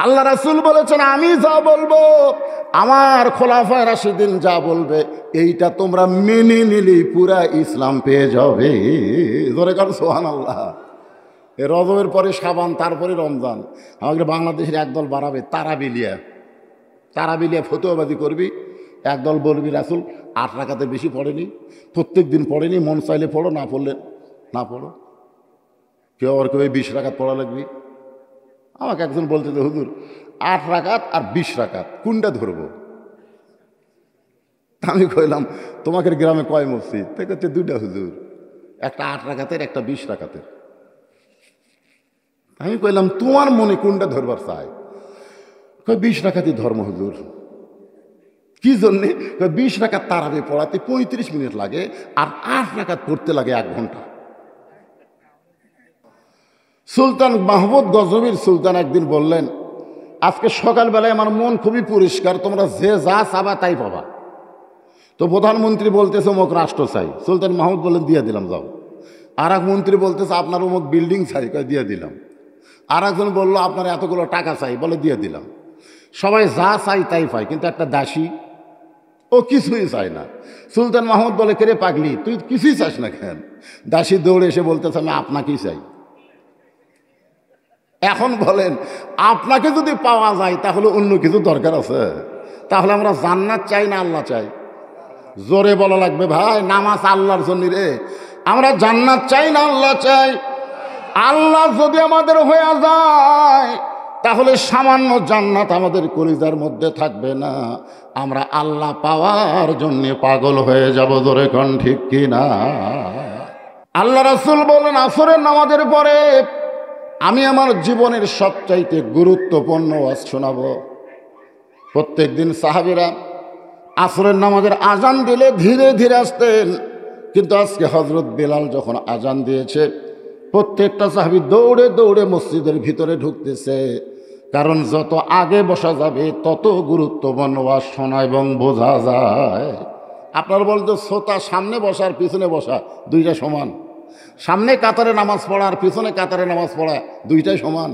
আল্লাহ রাসূল বলেছেন, আমি যা বলবো, আমার খোলাফায়ে রাশিদিন যা বলবে, এইটা তোমরা মেনে নিলেই পুরা ইসলাম পেয়ে যাবে। জোরে কার সুবহানাল্লাহ। এই রজবের পরে শাবান, তারপরে রমজান। আমাদের বাংলাদেশের একদল বাড়াবে তারাবিলিয়া ফতোয়াবাজি করবি। একদল বলবি রাসূল 8 রাকাতের বেশি পড়েনি, প্রত্যেক দিন পড়েনি, মন চাইলে পড়ো, না পড়লে না পড়ো। কেউ আবার কেউ 20 রাকাত পড়া লাগবি। আমাকে একজন বলতে যে হুজুর 8 রাকাত আর 20 রাকাত কোনটা ধরবো? আমি কইলাম, তোমাকে গ্রামে কয় মসজিদ? তাই করছে 2টা হুজুর, একটা 8 রাকাতের, একটা 20 রাকাতের। আমি কইলাম, তোমার মনে কোনটা ধরবার চাই? 20 রাকাতই ধর্ম হুজুর। কি জন্যে? 20 রাকাত তারাবি পড়াতে 35 মিনিট লাগে, আর 8 রাকাত পড়তে লাগে 1 ঘন্টা। সুলতান মাহমুদ গজনবীর সুলতান একদিন বললেন, আজকে সকালবেলায় আমার মন খুবই পরিষ্কার, তোমরা যে যা চাবা তাই পাবা। তো প্রধানমন্ত্রী বলতেছে অমুক রাষ্ট্র চাই। সুলতান মাহমুদ বললেন, দিয়ে দিলাম, যাও। আর এক মন্ত্রী বলতেছে আপনার অমুক বিল্ডিং চাই, দিয়ে দিলাম। আর একজন বললো আপনার এতগুলো টাকা চাই, বলে দিয়ে দিলাম। সবাই যা চাই তাই পায়, কিন্তু একটা দাসী, ও কিছুই চায় না। সুলতান মাহমুদ বলে, কে রে পাগলি, তুই কিছুই চাস না কেন? দাসী দৌড়ে এসে বলতেছে, আমি আপনাকেই চাই। এখন বলেন, আপনাকে যদি পাওয়া যায় তাহলে অন্য কিছু দরকার আছে? তাহলে আমরা জান্নাত চাই না আল্লাহ চাই? জোরে বলা লাগবে ভাই, নামাজ আল্লাহর জন্য রে। আমরা জান্নাত চাই না আল্লাহ চাই? আল্লাহ যদি আমাদের হয়ে যায় তাহলে সামান্য জান্নাত আমাদের কলিজার মধ্যে থাকবে না, আমরা আল্লাহ পাওয়ার জন্য পাগল হয়ে যাব। জোরে কোন ঠিক কিনা? আল্লাহ রাসূল বলেন, আসরের নামাজের পরে আমি আমার জীবনের সবচাইতে গুরুত্বপূর্ণ ওয়াজ শোনাবো। প্রত্যেক দিন সাহাবীরা আসরের নামাজের আজান দিলে ধীরে ধীরে আসতেন, কিন্তু আজকে হযরত বেলাল যখন আজান দিয়েছে, প্রত্যেকটা সাহাবী দৌড়ে দৌড়ে মসজিদের ভিতরে ঢুকতেছে। কারণ যত আগে বসা যাবে তত গুরুত্বপূর্ণ ওয়াজ শোনা এবং বোঝা যায়। আপনার বলতো শ্রোতা সামনে বসার পিছনে বসা দুইটা সমান? সামনে কাতারে নামাজ পড়া আর পিছনে কাতারে নামাজ পড়া দুইটাই সমান?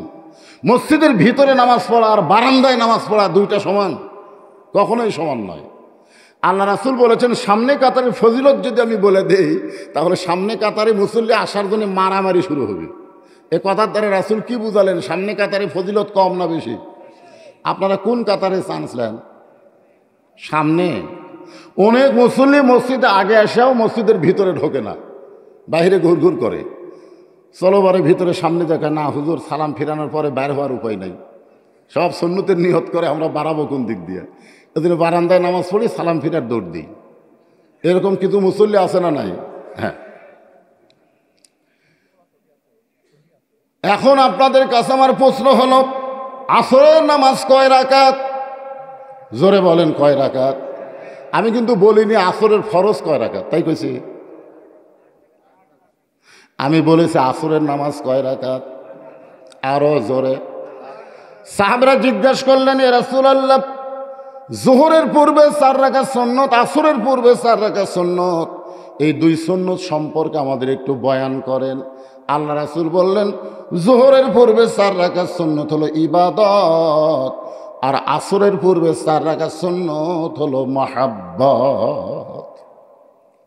মসজিদের ভিতরে নামাজ পড়া আর বারান্দায় নামাজ পড়া দুইটা সমান? কখনোই সমান নয়। আল্লাহ রাসূল বলেছেন, সামনে কাতারের ফজিলত যদি আমি বলে দেই তাহলে সামনে কাতারে মুসল্লি আসার জন্য মারামারি শুরু হবে। এ কথার দ্বারা রাসূল কি বুঝালেন? সামনে কাতারে ফজিলত কম না বেশি? আপনারা কোন কাতারে চান্স নেন? সামনে। অনেক মুসল্লি মসজিদে আগে এসেও মসজিদের ভিতরে ঢোকে না, বাইরে ঘুরঘুর করে। চলো বারে ভিতরে, সামনে দেখা না হুজুর, সালাম ফিরানোর পরে বের হওয়ার উপায় নাই। সব সুন্নতের নিয়ত করে আমরা বাড়াবো কোন দিক দিয়ে, এদিন বারান্দায় নামাজ পড়ি, সালাম ফিরার দৌড় দিই। এরকম কিছু মুসল্লি আছে না নাই? হ্যাঁ। এখন আপনাদের কাছে আমার প্রশ্ন হলো, আসরের নামাজ কয় রাকাত? জোরে বলেন, কয় রাকাত? আমি কিন্তু বলিনি আসরের ফরজ কয় রাকাত, তাই কইছি? আমি বলেছি আসরের নামাজ কয় রাকাত। আরো জোরে। সাহাবারা জিজ্ঞাসা করলেন, ইয়া রাসূলুল্লাহ, যোহরের পূর্বে 4 রাকাত সুন্নত, আসরের পূর্বে 4 রাকাত সুন্নত, এই 2 সুন্নত সম্পর্কে আমাদের একটু বয়ান করেন। আল্লাহ রাসূল বললেন, যোহরের পূর্বে 4 রাকাত সুন্নত হলো ইবাদত, আর আসরের পূর্বে 4 রাকাত সুন্নত হলো মহাব্বত।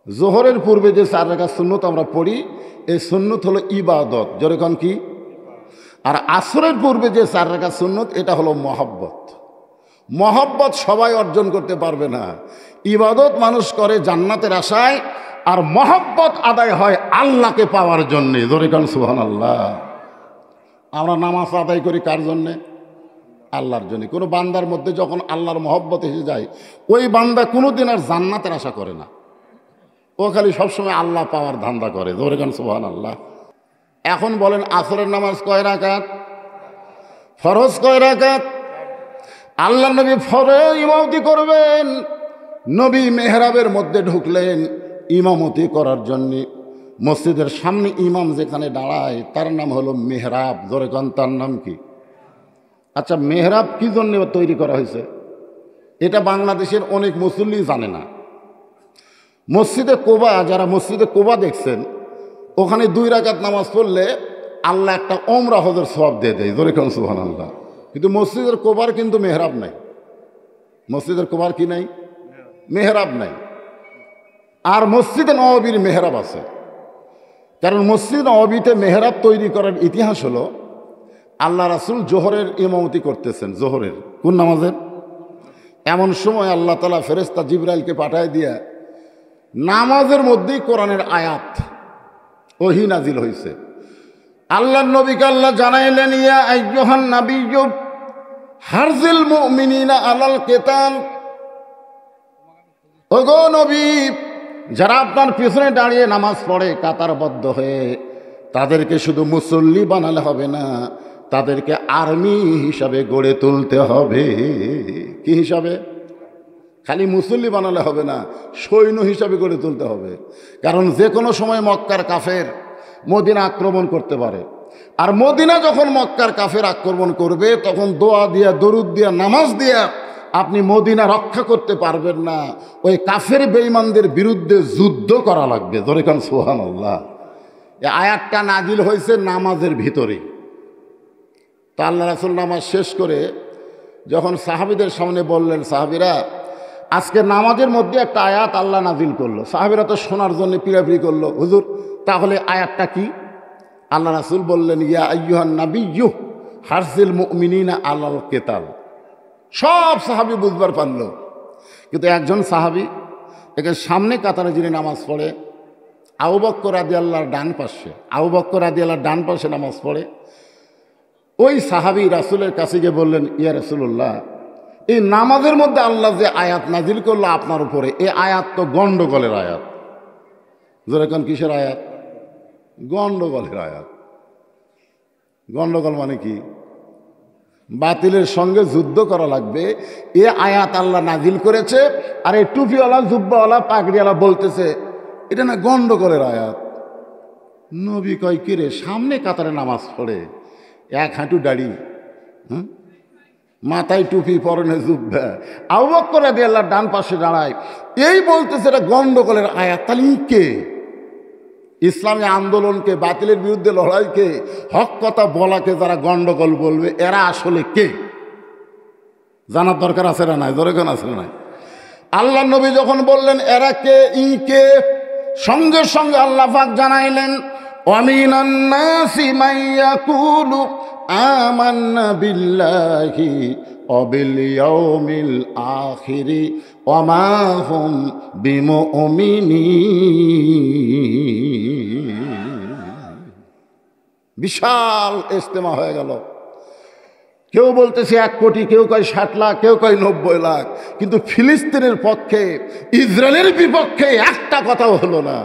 যোহরের পূর্বে যে 4 রাকাত সুন্নত আমরা পড়ি, এই সুন্নত হলো ইবাদত। যেরকম কি? আর আসরের পূর্বে যে 4 রাকাত সুন্নত, এটা হলো মহব্বত। মহব্বত সবাই অর্জন করতে পারবে না। ইবাদত মানুষ করে জান্নাতের আশায়, আর মহব্বত আদায় হয় আল্লাহকে পাওয়ার জন্যে। জোরে কান সুবহানাল্লাহ। আমরা নামাজ আদায় করি কার জন্যে? আল্লাহর জন্য। কোনো বান্দার মধ্যে যখন আল্লাহর মহব্বত এসে যায়, ওই বান্দা কোনোদিন আর জান্নাতের আশা করে না, ও খালি সবসময় আল্লাহ পাওয়ার ধান্দা করে। জোরে কান সুবহানাল্লাহ। এখন বলেন, আসরের নামাজ কয় রাকাত? ফরজ কয় রাকাত? আল্লাহ নবী ফরজ ইমামতি করবেন। নবী মেহরাবের মধ্যে ঢুকলেন ইমামতি করার জন্যে। মসজিদের সামনে ইমাম যেখানে দাঁড়ায় তার নাম হলো মেহরাব। জোরে কান, তার নাম কি? আচ্ছা, মেহরাব কি জন্য তৈরি করা হয়েছে? এটা বাংলাদেশের অনেক মুসল্লি জানে না। মসজিদে কোবা, যারা মসজিদে কোবা দেখছেন, ওখানে 2 রাকাত নামাজ পড়লে আল্লাহ একটা ওমরা হজের সওয়াব দিয়ে দেয়। জোরে কান সুবহানাল্লাহ। কিন্তু মসজিদের কোবার কিন্তু মেহরাব নাই। মসজিদের কোবার কি নাই? মেহরাব নাই। আর মসজিদে নববীর মেহরাব আছে। কারণ মসজিদ নববীতে মেহরাব তৈরি করার ইতিহাস হলো, আল্লাহ রাসূল জোহরের ইমামতি করতেছেন, জোহরের কোন নামাজের, এমন সময় আল্লাহ তাআলা ফেরেশতা জিবরাইলকে পাঠায় দিয়া নামাজের মধ্যেই কোরআনের আয়াত ওহী নাজিল হয়েছে। আল্লাহর নবীকে আল্লাহ জানাইলেন, ইয়া আইয়ুহান নাবিয়্যু হারজিল মুমিনিনা আলাল কিতাল, ওগো নবী, যারা আপনার পিছনে দাঁড়িয়ে নামাজ পড়ে কাতারবদ্ধ হয়ে, তাদেরকে শুধু মুসল্লি বানালে হবে না, তাদেরকে আর্মি হিসাবে গড়ে তুলতে হবে। কি হিসাবে? খালি মুসল্লি বানালে হবে না, সৈন্য হিসাবে গড়ে তুলতে হবে। কারণ যে কোনো সময় মক্কার কাফের মদিনা আক্রমণ করতে পারে। আর মদিনা যখন মক্কার কাফের আক্রমণ করবে, তখন দোয়া দিয়া, দরুদ দিয়া, নামাজ দিয়া আপনি মদিনা রক্ষা করতে পারবেন না। ওই কাফের বেঈমানদের বিরুদ্ধে যুদ্ধ করা লাগবে। জোরে কান সুবহানাল্লাহ। এই আয়াতটা নাজিল হয়েছে নামাজের ভিতরে। তা আল্লাহ রাসূল নামাজ শেষ করে যখন সাহাবীদের সামনে বললেন, সাহাবীরা, আজকে নামাজের মধ্যে একটা আয়াত আল্লাহ নাজিল করলো। সাহাবীরা তো শোনার জন্য পিড়াপিড়ি করলো, হুজুর তাহলে আয়াতটা কি? আল্লাহ রাসূল বললেন, ইয়া আইয়ুহান নাবিয়্যু হারজিল মুমিনিনা আলাল কিতাল। সব সাহাবী বুঝবার পারল, কিন্তু একজন সাহাবী একে সামনে কাতারে যিনি নামাজ পড়ে, আবু বকর রাদিয়াল্লাহর ডান পাশে, আবু বকর রাদিয়াল্লাহর ডান পাশে নামাজ পড়ে, ওই সাহাবী রাসূলের কাছে গিয়ে বললেন, ইয়া রাসূলুল্লাহ, এই নামাজের মধ্যে আল্লাহ যে আয়াত নাজিল করলো আপনার উপরে, এই আয়াত তো গন্ডগোলের আয়াত। যেরকম কিসের আয়াত? গন্ডগোলের আয়াত। গন্ডগোল মানে কি? বাতিলের সঙ্গে যুদ্ধ করা লাগবে, এ আয়াত আল্লাহ নাজিল করেছে। আর এই টুপিওয়ালা, জুব্বাওয়ালা, পাগড়িওয়ালা বলতেছে এটা না গন্ডগোলের আয়াত। নবী কয়, কিরে, সামনে কাতারে নামাজ পড়ে, এক হাঁটু দাড়ি, মাথায় টুপি, পরনে জুব্বা, আবু বকর রাদিয়াল্লাহু ডান পাশে দাঁড়ায়, এই বলতেছে এটা গন্ডগোলের আয়াত। তাহলে কে? ইসলামী আন্দোলনকে, বাতিলের বিরুদ্ধে লড়াইকে, হক কথা বলাকে যারা গন্ডগোল বলবে, এরা আসলে কে জানার দরকার আছে না নাই? দরকার আছে না নাই? আল্লাহ নবী যখন বললেন এরা কে, কে, সঙ্গে সঙ্গে আল্লাহ পাক জানাইলেন, ওয়ামিনান নাসি মাইয়াকুলু আমান্না বিল্লাহি ওয়া বিল ইয়াউমিল আখিরি ওয়া মা হুম বিমুমিনিন। বিশাল ইজতেমা হয়ে গেল। কেউ বলতেছে 1 কোটি, কেউ কয় 60 লাখ, কেউ কয় 90 লাখ। কিন্তু ফিলিস্তিনের পক্ষে, ইসরায়েলের বিপক্ষে একটা কথাও হলো না।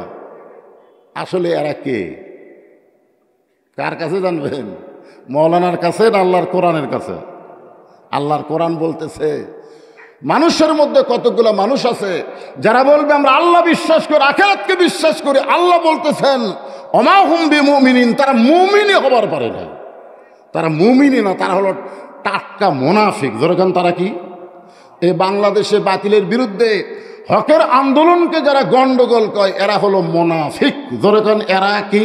আসলে এরা কে? কার কাছে জানবেন? মৌলানার কাছে না আল্লাহর কোরআনের কাছে? আল্লাহর কোরআন বলতেছে, মানুষের মধ্যে কতগুলো মানুষ আছে যারা বলবে আমরা আল্লাহ বিশ্বাস করি, আখিরাতকে বিশ্বাস করি। আল্লাহ বলতেছেন ওমা হুম বিমুমিনিন, তারা মুমিনই হবার পারে না। তারা মুমিনই না, তারা হলো টাটকা মুনাফিক। যেরকম তারা কি? এই বাংলাদেশে বাতিলের বিরুদ্ধে হকের আন্দোলনকে যারা গন্ডগোল কয়, এরা হলো মুনাফিক। যেরকম এরা কি?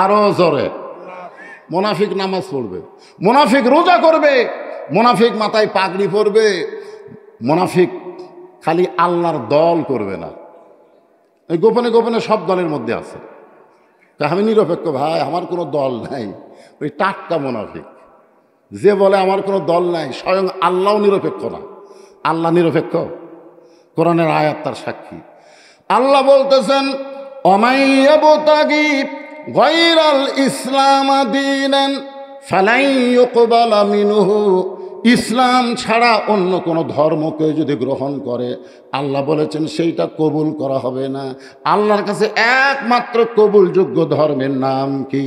আরো জোরে। মুনাফিক নামাজ পড়বে, মুনাফিক রোজা করবে, মুনাফিক মাথায় পাগড়ি পরবে, মুনাফিক খালি আল্লাহর দল করবে না। এই গোপনে গোপনে সব দলের মধ্যে আছে। আমি নিরপেক্ষ ভাই, আমার কোনো দল নাই, ওই টাটকা মুনাফিক। যে বলে আমার কোনো দল নাই, স্বয়ং আল্লাহও নিরপেক্ষ না। আল্লাহ নিরপেক্ষ? কোরআনের আয়াত তার সাক্ষী। আল্লাহ বলতেছেন অমাইয়াবতাগি গায়রাল ইসলাম দীনান ফালাই ইউকবালা মিনহু। ইসলাম ছাড়া অন্য কোনো ধর্মকে যদি গ্রহণ করে, আল্লাহ বলেছেন সেইটা কবুল করা হবে না। আল্লাহর কাছে একমাত্র কবুলযোগ্য ধর্মের নাম কি?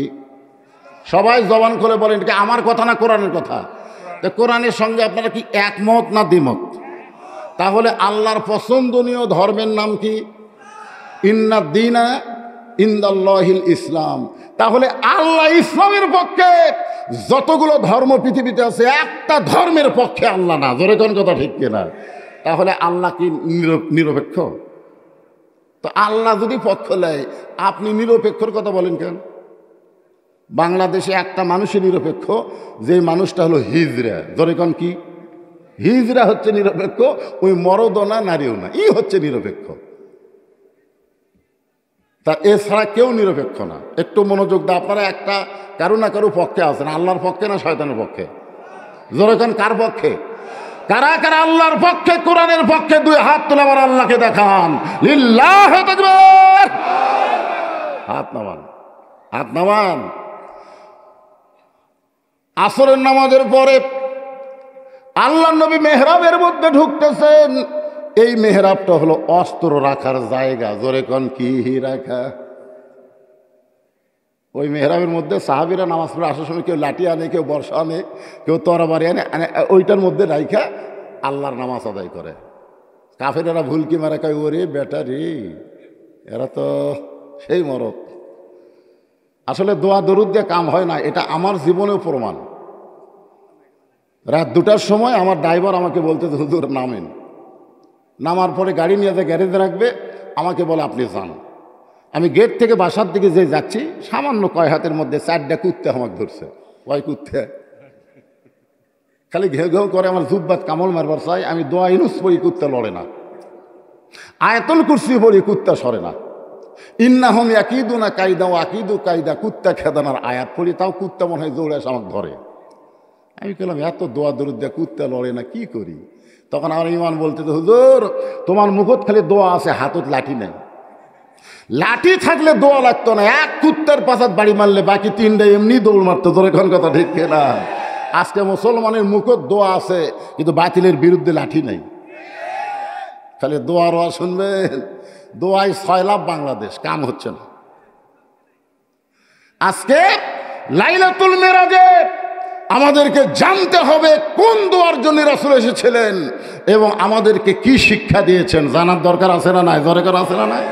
সবাই জবান খুলে বলেন, কি আমার কথা না কোরআনের কথা? তো কোরআনের সঙ্গে আপনারা কি একমত না দ্বিমত? তাহলে আল্লাহর পছন্দনীয় ধর্মের নাম কি? ইন্না দীনা ইনদাল্লাহিল ইসলাম। তাহলে আল্লাহ ইসলামের পক্ষে যতগুলো ধর্ম পৃথিবীতে আছে, একটা ধর্মের পক্ষে আল্লাহ না। জোরে কোন কথা ঠিক কিনা? তাহলে আল্লাহ কি নিরপেক্ষ? তো আল্লাহ যদি পক্ষ নেয়, আপনি নিরপেক্ষর কথা বলেন কেন? বাংলাদেশে একটা মানুষই নিরপেক্ষ, যে মানুষটা হলো হিজড়া। ধরে কোন কি? হিজড়া হচ্ছে নিরপেক্ষ, ওই মরদও না নারীও না, হচ্ছে নিরপেক্ষ। তা এছাড়া কেউ নিরপেক্ষ না। একটু মনোযোগ দাও, আপনারা একটা কারো না কারো পক্ষে আছেন, আল্লাহর পক্ষে না শয়তানের পক্ষে? যেরকম কার পক্ষে? কারা কারা আল্লাহর পক্ষে, কোরআনের পক্ষে? দুই হাত তুলে আমার আল্লাহকে দেখান। লিল্লাহি তাকবীর। হাত নামান, হাত নামান। আসরের নামাজের পরে আল্লাহ নবী মেহরাবের মধ্যে ঢুকতেছেন। এই মেহরাবটা হলো অস্ত্র রাখার জায়গা। জোরে কোন কি রাখা? ওই মেহরাবের মধ্যে সাহাবীরা নামাজ পড়ে আসার সময় কেউ লাঠি আনে, কেউ বর্ষা আনে, কেউ তরবারি আনে, ওইটার মধ্যে রাইখা আল্লাহর নামাজ আদায় করে। কাফেরেরা ভুলকি মারা কয়, ওরে বেটা রে, এরা তো সেই মরদ। আসলে দোয়া দরুদ দিয়ে কাম হয় না, এটা আমার জীবনেও প্রমাণ। রাত 2টার সময় আমার ড্রাইভার আমাকে বলতে, হুজুর নামেন। নামার পরে গাড়ি নিয়ে যে গ্যারেজে রাখবে, আমাকে বলে আপনি যান। আমি গেট থেকে বাসার দিকে যে যাচ্ছি, সামান্য কয় হাতের মধ্যে 4টা কুত্তে আমাকে ধরছে। কয় কুত্তে? খালি ঘেউ ঘেউ করে, আমার জুব্বাত কামড় মারবার চাই। আমি দোয়া ইনুস পড়ি, কুত্তা লড়ে না। আয়াতুল কুরসি পড়ি, কুত্তা সরে না। ইন্নাহুম ইয়াকিদুনা কায়দা ওয়া আকিদু কায়দা, কুত্তা খেদানার আয়াত পড়ি, তাও কুত্তা মনে হয় দৌড়ে এসে আমাকে ধরে। আমি বললাম, এত দোয়া দরুদ দিয়ে কুত্তা লড়ে না, কি করি? তখন আমার ইমান বলতে, হুজুর তোমার মুখত খালি দোয়া আছে, হাতত লাঠি নেই। লাঠি থাকলে দোয়া লাগতো না, এক কুত্তার পাশাত বাড়ি মারলে বাকি 3টা এমনি দৌড় মারতো। তোর এখন কথা ঠিক না? আজকে মুসলমানের মুখত দোয়া আছে, কিন্তু বাতিলের বিরুদ্ধে লাঠি নাই। খালি দোয়া রোয়া শুনবেন, দোয়ায় 6 লাভ বাংলাদেশ, কাম হচ্ছে না। আজকে লাইলাতুল মেরাজে আমাদেরকে জানতে হবে কোন দোয়ার জন্য রাসূল এসেছিলেন এবং আমাদেরকে কি শিক্ষা দিয়েছেন, জানার দরকার আছে না নাই? দরকার আছে না নাই?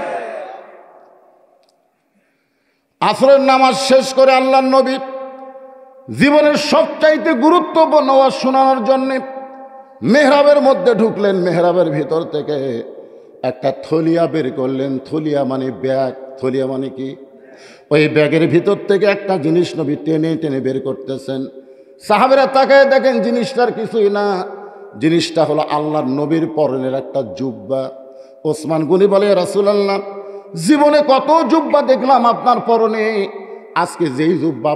আসরের নামাজ শেষ করে আল্লাহর নবী জীবনের সবচাইতে গুরুত্বপূর্ণ ওয়াজ শোনানোর জন্য মেহরাবের মধ্যে ঢুকলেন। মেহরাবের ভিতর থেকে একটা থলিয়া বের করলেন। থলিয়া মানে ব্যাগ। থলিয়া মানে কি? ওই ব্যাগের ভিতর থেকে একটা জিনিস নবী টেনে টেনে বের করতেছেন। সাহাবেরা তাকায় দেখেন, জিনিসটার কিছুই না, জিনিসটা হলো আল্লাহর নবীর পরনের একটা জুব্বা। ওসমান গনি বলে, রাসূলুল্লাহ, জীবনে কত জুব্বা দেখলাম আপনার পরনে, আজকে যেই জুব্বা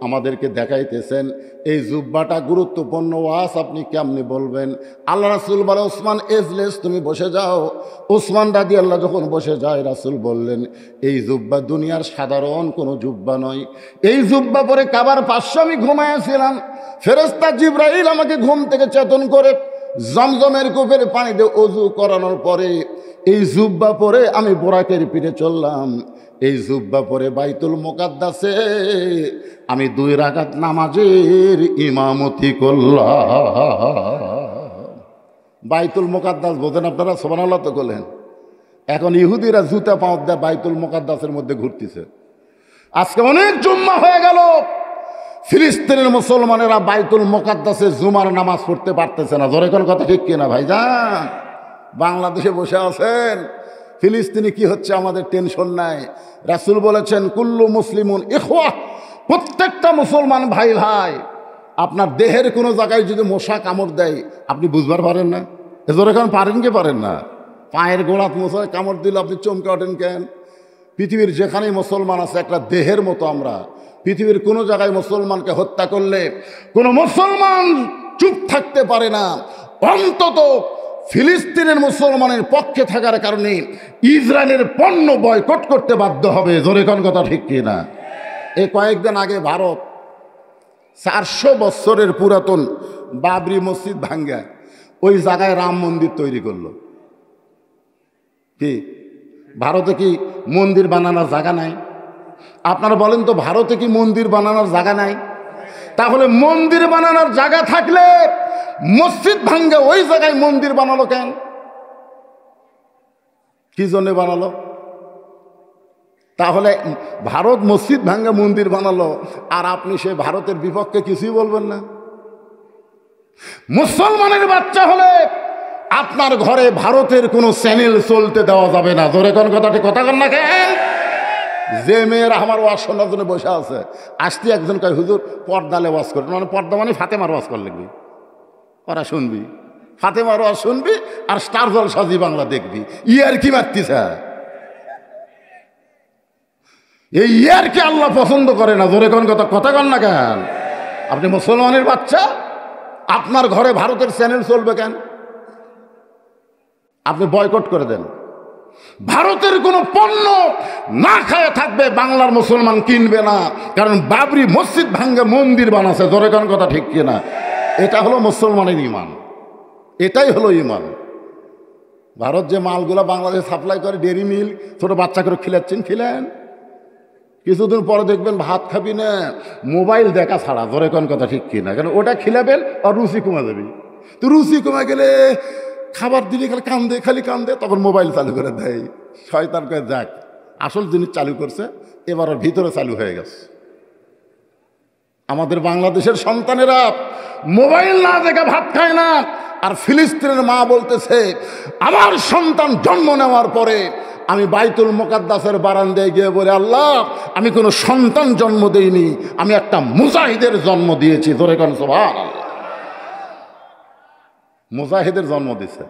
আমাদেরকে দেখাইতেছেন, এই জুব্বাটা গুরুত্বপূর্ণ ওয়াজ, আপনি কেমনি বলবেন? আল্লাহ রাসূল বলে, ওসমান এজলেস, তুমি বসে যাও। ওসমান রাদিয়াল্লাহু যখন বসে যায়, রাসূল বললেন, এই জুব্বা দুনিয়ার সাধারণ কোনো জুব্বা নয়। এই জুব্বা পরে কাবার পাশে আমি ঘুমাইয়াছিলাম, ফেরেশতা জিবরাইল আমাকে ঘুম থেকে চেতন করে জমজমের কূপের পানি দিয়ে ওযু করানোর পরে এই জুব্বা পরে আমি বোরাকের পিঠে চললাম। এই জুব্বা পরে বাইতুল মুকাদ্দাসে আমি 2 রাকাত নামাজের ইমামতি করলাম। বাইতুল মুকাদ্দাস বোঝেন আপনারা? সুবহানাল্লাহ তো বলেন। এখন ইহুদিরা জুতা পাও দেয় বাইতুল মুকাদ্দাসের মধ্যে ঘুরতেছে। আজকে অনেক জুম্মা হয়ে গেল, ফিলিস্তিনের মুসলমানেরা বাইতুল মুকাদ্দাসে জুমার নামাজ পড়তে পারতেছে না। জোরে কোন কথা ঠিক কিনা ভাইজান? বাংলাদেশে বসে আছেন, ফিলিস্তিনে কি হচ্ছে আমাদের টেনশন নাই। রাসূল বলেছেন, কুল্লু মুসলিমুন ইখওয়া, প্রত্যেকটা মুসলমান ভাই ভাই। আপনার দেহের কোনো জায়গায় যদি মশা কামড় দেয়, আপনি বুঝবার পারেন না? এজোর এখন পারেন কি পারেন না? পায়ের গোড়াত মশায় কামড় দিলে আপনি চমকে ওঠেন কেন? পৃথিবীর যেখানেই মুসলমান আছে, একটা দেহের মতো আমরা। পৃথিবীর কোনো জায়গায় মুসলমানকে হত্যা করলে কোনো মুসলমান চুপ থাকতে পারে না। অন্তত ফিলিস্তিনের মুসলমানের পক্ষে থাকার কারণে ইসরায়েলের পণ্য বয়কট করতে বাধ্য হবে। জোরে কোন কথা ঠিক কিনা? এই কয়েকদিন আগে ভারত 400 বছরের পুরাতন বাবরি মসজিদ ভাঙ্গা ওই জায়গায় রাম মন্দির তৈরি করলো। কি ভারতে কি মন্দির বানানোর জায়গা নাই? আপনারা বলেন তো, ভারতে কি মন্দির বানানোর জায়গা নাই? তাহলে মন্দির বানানোর জায়গা থাকলে মসজিদ ভাঙ্গে ওই জায়গায় মন্দির বানালো কেন? কি জন্য বানালো? তাহলে ভারত মসজিদ ভাঙ্গে মন্দির বানালো, আর আপনি সে ভারতের বিপক্ষে কিছুই বলবেন না? মুসলমানের বাচ্চা হলে আপনার ঘরে ভারতের কোনো চ্যানেল চলতে দেওয়া যাবে না। ধরে কোন কথাটি কথা কন না কেন? যে মেয়েরা আমার ওয়াজ শোনার জন্য বসে আছে, আসতে একজন কয় হুজুর পর্দালে ওয়াজ করে, মানে পর্দা মানে ফাতেমার ওয়াজ কর লিখবি, ওরা শুনবি, ফাতেমার ওয়াজ শুনবি আর স্টার জলসা জি বাংলা দেখবি। ইয়ার কি মারতিছে? এই ইয়ার কি আল্লাহ পছন্দ করে না? জোরে কোন কথা কন না কেন? আপনি মুসলমানের বাচ্চা, আপনার ঘরে ভারতের চ্যানেল চলবে কেন? আপনি বয়কট করে দেন। ভারতের কোনো পণ্য না খায় থাকবে, বাংলার মুসলমান কিনবে না, কারণ বাবরি মসজিদ ভাঙ্গে মন্দির বানাচ্ছে। জোরে কোন কথা ঠিক কিনা? এটা হলো মুসলমানের ইমান, এটাই হলো ইমান। ভারত যে মালগুলা বাংলাদেশ সাপ্লাই করে, ডেরি মিল, ছোট বাচ্চা করে খিলাচ্ছেন, খিলেন, কিছুদিন পরে দেখবেন ভাত খাবি না, মোবাইল দেখা ছাড়া। জোরে কোন কথা ঠিক কিনা? কারণ ওটা খিলাবেন আর রুচি কমে যাবি। তো রুচি কমে গেলে খাবার দিলে খালি কান্দে, খালি কান্দে, তখন মোবাইল চালু করে দেয়। শয়তান কয়ে যাক, আসল জিনিস চালু করছে, এবার ওর ভিতরে চালু হয়ে গেছে। আমাদের বাংলাদেশের সন্তানেরা মোবাইল না দেখে ভাত খায় না। আর ফিলিস্তিনের মা বলতেছে, আমার সন্তান জন্ম নেওয়ার পরে আমি বাইতুল মুকাদ্দাসের বারান্দায় গিয়ে বলে, আল্লাহ আমি কোনো সন্তান জন্ম দেইনি, আমি একটা মুজাহিদের জন্ম দিয়েছি। ধরে কোন সুবহানাল্লাহ। মুজাহিদের জন্ম দিছে,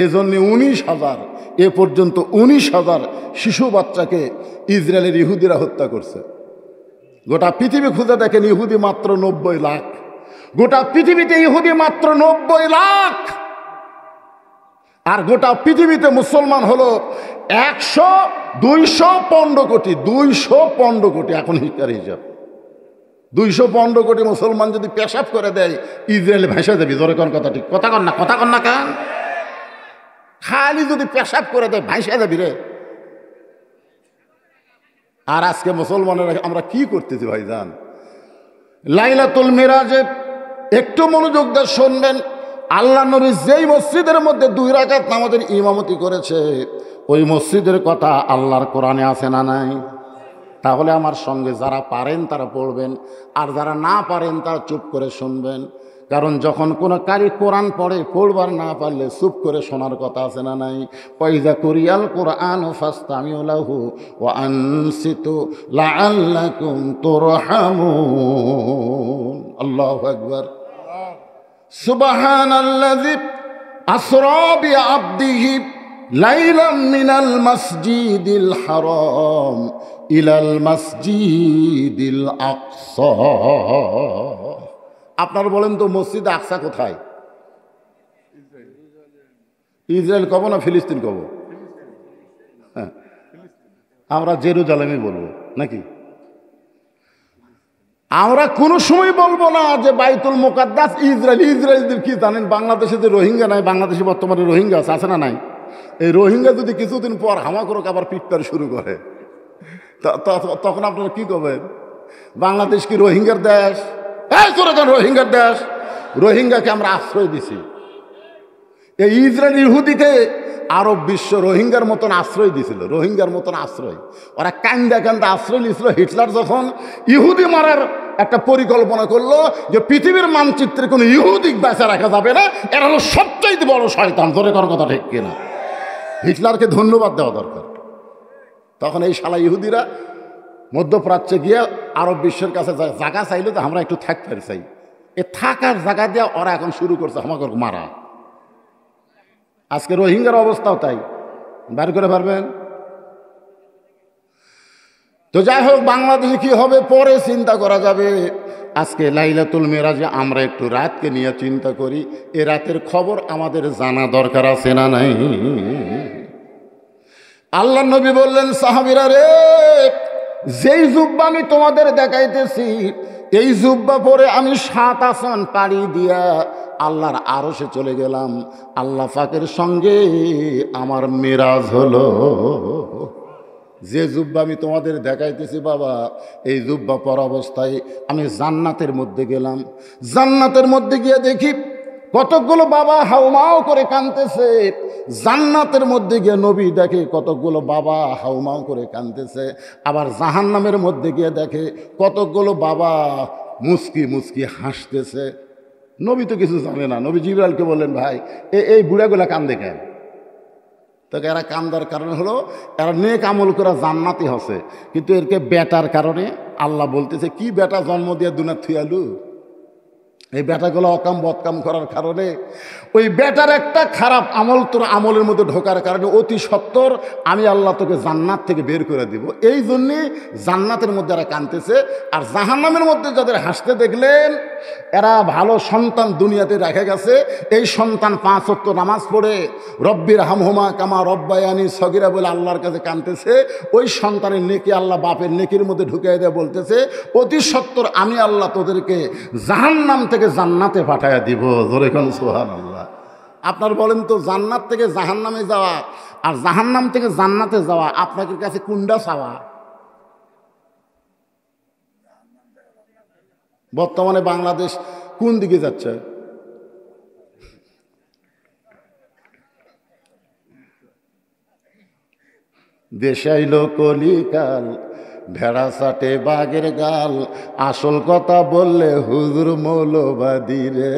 এজন্য 19,000 এ পর্যন্ত 19,000 শিশু বাচ্চাকে ইসরায়েলের ইহুদিরা হত্যা করছে। গোটা পৃথিবী খুঁজে দেখেন, ইহুদি মাত্র 90 লাখ। গোটা পৃথিবীতে ইহুদি মাত্র 90 লাখ, আর গোটা পৃথিবীতে মুসলমান হলো 215 কোটি। 215 কোটি এখন হিসার হিসাব। 215 কোটি মুসলমান যদি পেশাব করে দেয়, ইসরায়েল ভেসে যাবি। জোরে কোন কথা ঠিক? কথা কন না কেন? খালি যদি পেশাব করে দেয় ভাইসা যাবি রে। আর আজকে মুসলমানেরা আমরা কি করতেছি ভাইজান? লাইলাতুল মিরাজে একটু মনোযোগ দিয়ে শুনবেন। আল্লাহ নবী যেই মসজিদের মধ্যে 2 রাকাত নামাজের ইমামতি করেছে, ওই মসজিদের কথা আল্লাহর কোরআনে আছে না নাই? তাহলে আমার সঙ্গে যারা পারেন তারা পড়বেন, আর যারা না পারেন তারা চুপ করে শুনবেন। কারণ যখন কোনো কারি কোরআন পড়ে, পড়বার না পারলে চুপ করে শোনার কথা আছে না নাই? পয়জা কুরিয়াল কোরআন ফাস্তামিউ লাহু ওয়া আনসিতু লাআল্লাকুম তুরহামুন। আল্লাহু আকবার। সুবহানাল্লাযী আসরা বিআবদিহি লাইলাম মিনাল মাসজিদিল হারাম ইলাল মাসজিদিল আকসা। আপনারা বলেন তো, মসজিদ আকসা কোথায়? ইসরায়েল কব না ফিলিস্তিন কব? হ্যাঁ, আমরা জেরুজালেমই বলবো নাকি? আমরা কোনো সময় বলবো না যে বাইতুল মুকাদ্দাস ইসরায়েল। ইসরায়েলদের কি জানেন? বাংলাদেশে যে রোহিঙ্গা নাই, বাংলাদেশে বর্তমানে রোহিঙ্গা আছে না নাই? এই রোহিঙ্গা যদি কিছুদিন পর হামাকরক আবার পিটপার শুরু করে, তখন আপনারা কি করবেন? বাংলাদেশ কি রোহিঙ্গার দেশ? রোহিঙ্গার দেশ। রোহিঙ্গাকে আমরা আশ্রয় দিছি। এই ইসরায়েল ইহুদিকে আরব বিশ্ব রোহিঙ্গার মতন আশ্রয় দিছিল, রোহিঙ্গার মতন আশ্রয়। ওরা কান্দা আশ্রয় দিয়েছিল। হিটলার যখন ইহুদি মারার একটা পরিকল্পনা করলো, যে পৃথিবীর মানচিত্রে কোনো ইহুদি বেঁচে রাখা যাবে না, এরা হলো সবচাইতে বড় শয়তান। ধরে করার কথা ঠিক কিনা? হিটলারকে ধন্যবাদ দেওয়া দরকার। তখন এই শালা ইহুদিরা মধ্যপ্রাচ্যে গিয়ে আরব বিশ্বের কাছে জায়গা চাইলো, তো আমরা একটু থাকতে চাই। এ থাকার জায়গা দিয়ে ওরা এখন শুরু করছে আমাকে মারা। আজকে রোহিঙ্গার অবস্থাও তাই, বের করে পারবেন? তো যাই হোক, বাংলাদেশে কি হবে পরে চিন্তা করা যাবে। আজকে লাইলাতুল মিরাজে আমরা একটু রাতকে নিয়ে চিন্তা করি। এ রাতের খবর আমাদের জানা দরকার আছে না নাই? আল্লাহ নবী বললেন, সাহাবীরা রে, যেই জুব্বা আমি তোমাদের দেখাইতেছি, এই জুব্বা পরে আমি 7 আসমান পাড়ি দিয়া আল্লাহর আরশে চলে গেলাম। আল্লাহ পাকের সঙ্গে আমার মিরাজ হলো। যে জুব্বা আমি তোমাদের দেখাইতেছি বাবা, এই জুব্বা পরা অবস্থায় আমি জান্নাতের মধ্যে গেলাম। জান্নাতের মধ্যে গিয়ে দেখি কতকগুলো বাবা হাউমাউ করে কাঁদতেছে। জান্নাতের মধ্যে গিয়ে নবী দেখে কতকগুলো বাবা হাউমাউ করে কাঁদতেছে। আবার জাহান্নামের মধ্যে গিয়ে দেখে কতকগুলো বাবা মুস্কি মুস্কি হাসতেছে। নবী তো কিছু জানে না। নবী জিবরাইলকে বললেন, ভাই এই বুড়াগুলা কান্দে কেন? তো এরা কান্দার কারণ হলো এরা নেক আমল করে জান্নাতি হসে, কিন্তু এরকে বেটার কারণে আল্লাহ বলতেছে কি বেটা জন্ম দিয়ে দুনিয়া থুয়ালু। এই বেটাগুলো অকাম বদকাম করার কারণে ওই বেটার একটা খারাপ আমল তোর আমলের মধ্যে ঢোকার কারণে অতি সত্বর আমি আল্লাহ তোকে জান্নাত থেকে বের করে দিব। এই জন্যে জান্নাতের মধ্যে এরা কাঁদতেছে। আর জাহান্নামের মধ্যে যাদের হাসতে দেখলেন এরা ভালো সন্তান দুনিয়াতে রেখে গেছে, এই সন্তান 5 ওয়াক্ত নামাজ পড়ে রব্বির হামহুমা কামা রব্বায়ানি সগীরা বলে আল্লাহর কাছে কাঁদতেছে। ওই সন্তানের নেকি আল্লাহ বাপের নেকির মধ্যে ঢুকিয়ে দেয়, বলতেছে অতি সত্বর আমি আল্লাহ তোদেরকে জাহান্নাম থেকে জান্নাতে পাঠাইয়া দিব। জোরে কোন সুবহানাল্লাহ। আপনার বলেন তো জান্নাত থেকে জাহান্নামে যাওয়া আর জাহান্নাম থেকে জান্নাতে যাওয়া আপনাদের কাছে কোনটা চাওয়া? বর্তমানে বাংলাদেশ কোন দিকে যাচ্ছে? দেশাইল কলিকাল ভেড়া চাটে বাঘের গাল, আসল কথা বললে হুজুর মৌলবাদী রে,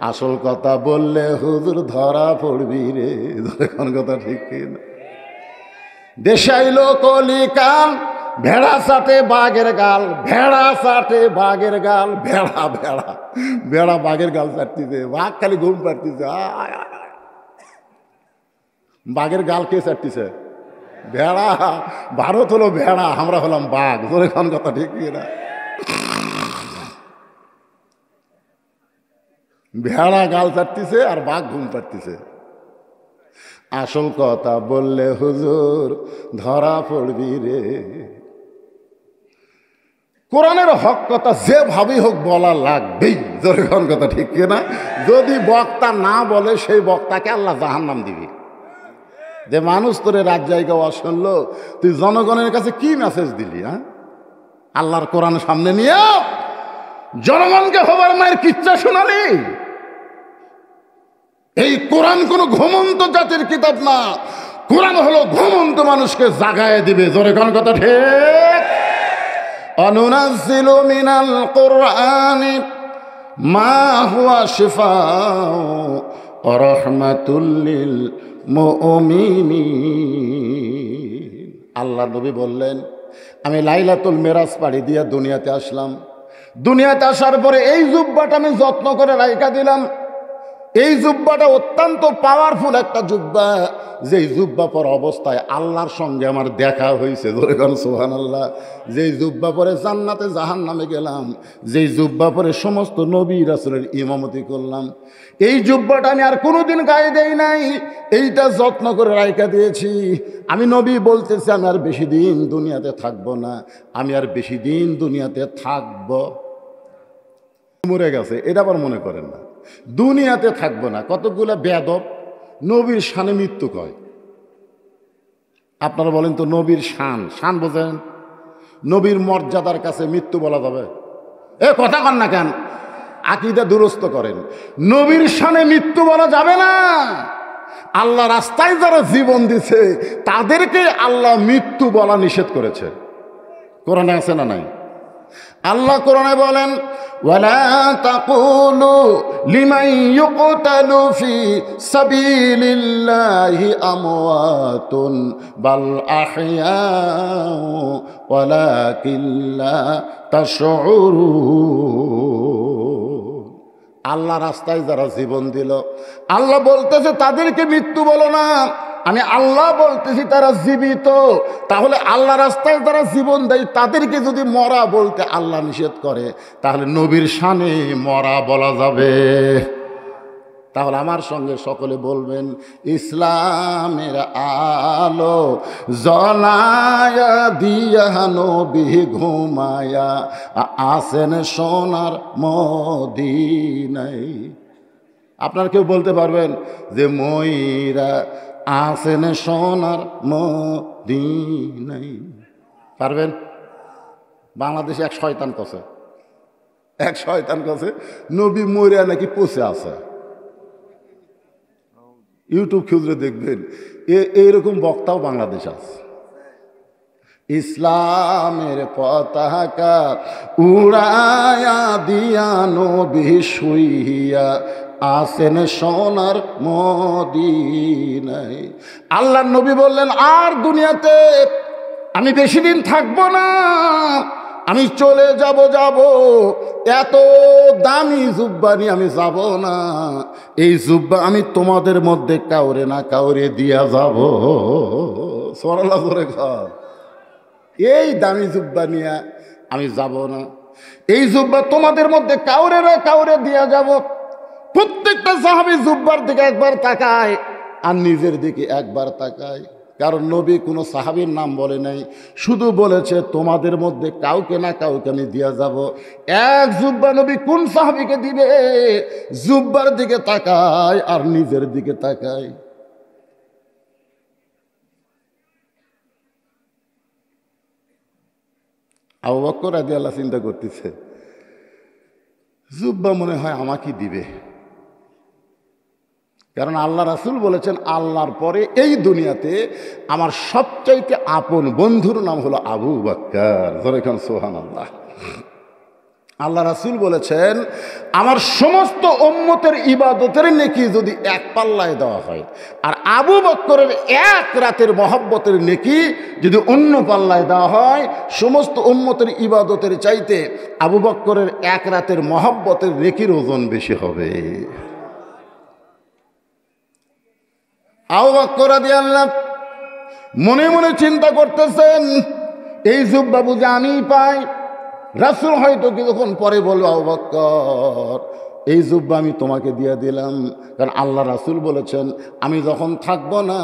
আসল কথা বললে হুজুর ধরা পড়বি রে। এখন কথা ঠিক কিনা? দেশাইল কলিকাল ভেড়া চাটে বাঘের গাল, ভেড়া চাটে বাঘের গাল, ভেড়া ভেড়া ভেড়া বাঘের গাল চাটতিছে, বাঘ খালি ঘুম পাড়তিছে। বাঘের গাল কে চাটতিছে? ভেড়া। ভারত হলো ভেড়া, আমরা হলাম বাঘ। তোর এখন কথা ঠিক না? ভেড়া গাল চাটতিছে আর বাঘ ঘুম পাড়তিছে। আসল কথা বললে হুজুর ধরা পড়বি রে। কোরআনের হক কথা যেভাবেই হোক বলা লাগবেই। যেরকম কথা ঠিক না? যদি বক্তা না বলে সেই বক্তাকে আল্লাহ জাহান্নাম দিবি। যে মানুষ তোরে রাত জায়গা শুনলো, তুই জনগণের কাছে কি মেসেজ দিলি? হ্যাঁ, আল্লাহর কোরআন সামনে নিয়ে জনগণকে হবার মায়ের কিচ্ছা শোনালি? এই কোরআন কোন ঘুমন্ত জাতির কিতাব না, কোরআন হলো ঘুমন্ত মানুষকে জাগায় দিবে। জোরে কোন কথা ঠিক? অনুনাজ্জিলু মিনাল কুরআনি মা হুয়া শিফাউ ওয়া রাহমাতুল লিল মুমিনিন। আল্লাহ নবী বললেন আমি লাইলাতুল মেরাজ পাড়ি দিয়ে দুনিয়াতে আসলাম। দুনিয়াতে আসার পরে এই জুব্বাটা আমি যত্ন করে রাইখা দিলাম। এই জুব্বাটা অত্যন্ত পাওয়ারফুল একটা জুব্বা, যেই জুব্বা পর অবস্থায় আল্লাহর সঙ্গে আমার দেখা হয়েছে। ধরে গান সুবহানাল্লাহ। যেই জুব্বা পরে জান্নাতে জাহান্নামে গেলাম, যেই জুব্বা পরে সমস্ত নবী রাসূলের ইমামতি করলাম, এই জুব্বাটা আমি আর কোনোদিন গায়ে দেই নাই। এইটা যত্ন করে রাইখা দিয়েছি। আমি নবী বলতেছি আমি আর বেশি দিন দুনিয়াতে থাকবো না, আমি আর বেশি দিন দুনিয়াতে থাকবো। মরে গেছে এটা আবার মনে করেন না, দুনিয়াতে থাকবো না। কতগুলো বেয়াদব নবীর শানে মৃত্যু কয়। আপনারা বলেন তো নবীর শান, শান বোঝেন? নবীর মর্যাদার কাছে মৃত্যু বলা যাবে? এ কথা কন না কেন? আকীদা দুরস্ত করেন। নবীর শানে মৃত্যু বলা যাবে না। আল্লাহ রাস্তায় যারা জীবন দিছে তাদেরকে আল্লাহ মৃত্যু বলা নিষেধ করেছে। কোরআনে আছে না নাই? আল্লাহ কোরআনে বলেন ওয়ালা তাকুলু লিমান ইউকতালু ফি সাবিলিল্লাহি আমওয়াতুন বাল আহইয়াউ ওয়ালাকিন লা তাশউরুন। আল্লাহ রাস্তায় যারা জীবন দিল, আল্লাহ বলতেছে তাদেরকে মৃত্যু বলো না, আমি আল্লাহ বলতেছি তারা জীবিত। তাহলে আল্লাহ রাস্তায় যারা জীবন দেয় তাদেরকে যদি মরা বলতে আল্লাহ নিষেধ করে, তাহলে নবীর শানে মরা বলা যাবে? তাহলে আমার সঙ্গে সকলে বলবেন ইসলামের আলো জ্বলায়া দিয়া নবী ঘুমায়া আসেন সোনার মদিনায়। আপনারা কেউ বলতে পারবেন যে ময়রা আসেন সোনার মদিনায়? পারবেন? বাংলাদেশে এক শয়তান কছে নবী ময়রা নাকি পচে আছে। ইউটিউব খুঁজলে দেখবেন এইরকম বক্তাও বাংলাদেশ আছে। ইসলামের পতাকা উড়ায়া দিয়া নবী শুইয়া আসেন সোনার মদিনায়। আল্লাহর নবী বললেন, আর দুনিয়াতে আমি বেশি দিন থাকবো না, আমি চলে যাব। এত দামি জুব্বা নিয়ে আমি যাব না, এই জুব্বা আমি তোমাদের মধ্যে কাউরে না কাউরে দিয়া যাব। সরলা করে ঘর, এই দামি জুব্বা নিয়ে আমি যাব না, এই জুব্বা তোমাদের মধ্যে কাউরে না কাউরে দিয়া যাব। প্রত্যেকটা সাহাবী জুব্বার দিকে একবার তাকায় আর নিজের দিকে একবার তাকায়, কারণ নবী কোনো সাহাবীর নাম বলে নাই, শুধু বলেছে তোমাদের মধ্যে কাউকে না কাউকে আমি দিয়া যাব। এক জুব্বা নবী কোন সাহাবীকে দিবে? জুব্বার দিকে তাকায় আর নিজের দিকে তাকায়। আবু বকর রাদিয়াল্লাহু চিন্তা করতেছে, জুব্বা মনে হয় আমাকে দিবে, কারণ আল্লাহ রাসূল বলেছেন আল্লাহর পরে এই দুনিয়াতে আমার সবচাইতে আপন বন্ধুর নাম হলো আবু বকর। জোরে খান সুবহানাল্লাহ। আল্লাহ রাসূল বলেছেন আমার সমস্ত উম্মতের ইবাদতের নেকি যদি এক পাল্লায় দেওয়া হয়, আর আবু বকরের এক রাতের মহব্বতের নেকি যদি অন্য পাল্লায় দেওয়া হয়, সমস্ত উম্মতের ইবাদতের চাইতে আবু বকরের এক রাতের মহব্বতের নেকির ওজন বেশি হবে। আবু বকর রাদিয়াল্লাহু মনে মনে চিন্তা করতেছেন, এই জুব্বা বুঝে আমিই পাই। রাসূল হয়তো কিছুক্ষণ পরে বলবো, আবু বকর এই জুব্বা আমি তোমাকে দিয়ে দিলাম, কারণ আল্লাহ রাসূল বলেছেন আমি যখন থাকবো না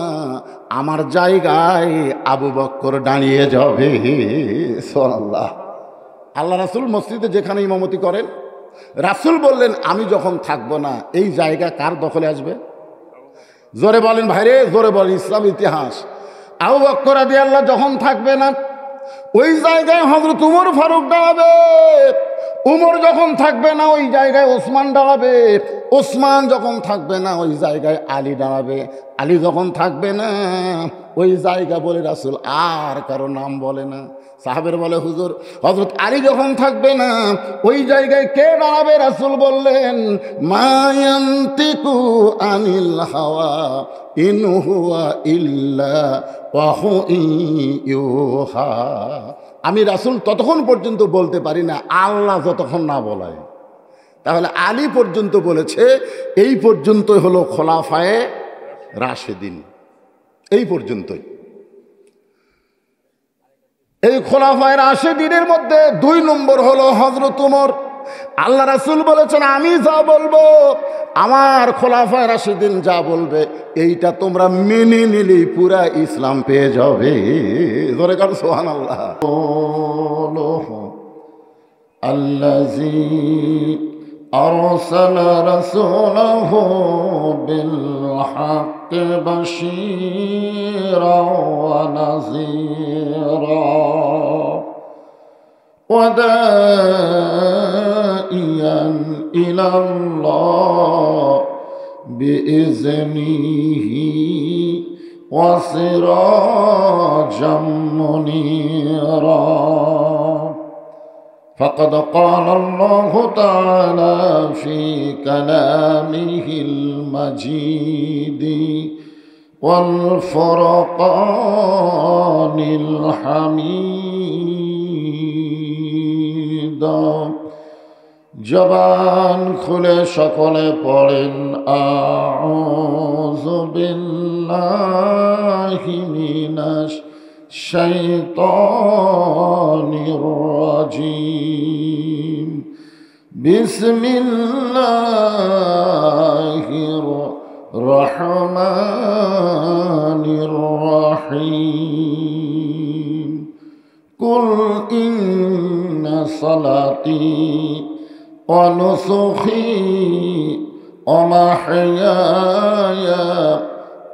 আমার জায়গায় আবু বকর দাঁড়িয়ে যাবে। সুবহানাল্লাহ। আল্লাহ রাসূল মসজিদে যেখানে ইমামতি করেন, রাসূল বললেন আমি যখন থাকবো না এই জায়গা কার দখলে আসবে? জোরে বলেন ভাইরে, জোরে বলেন। ইসলাম ইতিহাস, আবু বকর রাদিয়াল্লাহু যখন থাকবে না ওই জায়গায় হযরত উমর ফারুক দাঁড়াবে, উমর যখন থাকবে না ওই জায়গায় ওসমান দাঁড়াবে, ওসমান যখন থাকবে না ওই জায়গায় আলী দাঁড়াবে, আলী যখন থাকবে না ওই জায়গা বলে রাসূল আর কারো নাম বলে না। সাহাবের বলে হুজুর হযরত আলী যখন থাকবে না ওই জায়গায় কে দাঁড়াবে? রাসূল বললেন মা ইয়ান্তিকু আনিল হাওয়া ইন হুয়া ইল্লা ওয়াহু ইউহা। আমি রাসূল ততক্ষণ পর্যন্ত বলতে পারি না আল্লাহ যতক্ষণ না বলায়। তাহলে আলী পর্যন্ত বলেছে, এই পর্যন্তই হলো খোলাফায়ে রাশেদিন, এই পর্যন্তই। এই খোলাফায়ে রাশেদিনের মধ্যে 2 নম্বর হলো হযরত উমর। আল্লাহ রাসূল বলেছেন আমি যা বলবো, আমার খোলাফায়ে রাশেদিন যা বলবে এইটা তোমরা মেনে নিলেই পুরা ইসলাম পেয়ে যাবে। জোরে কার সুবহানাল্লাহ। আল্লাযী আরসালা রাসূলাহু বিল হাক্কি বাশীরাও ওয়া নাযীরা ওয়া দাঈয়ান ইলাল্লাহ বিইজনিহি ওয়া সিরাজাম মুনীরা। فقد قال الله تعالى في كلامه المجيد والفرقان الحميد। জবান খুলে সকলে পড়েন আউযু বিল্লাহি মিনাশ শাইতানির রাজিম। বিসমিল্লাহির রহমানির রহিম। কুল ইন্না সালাতি ওয়া নুসুখি ওয়া মাহইয়ায়া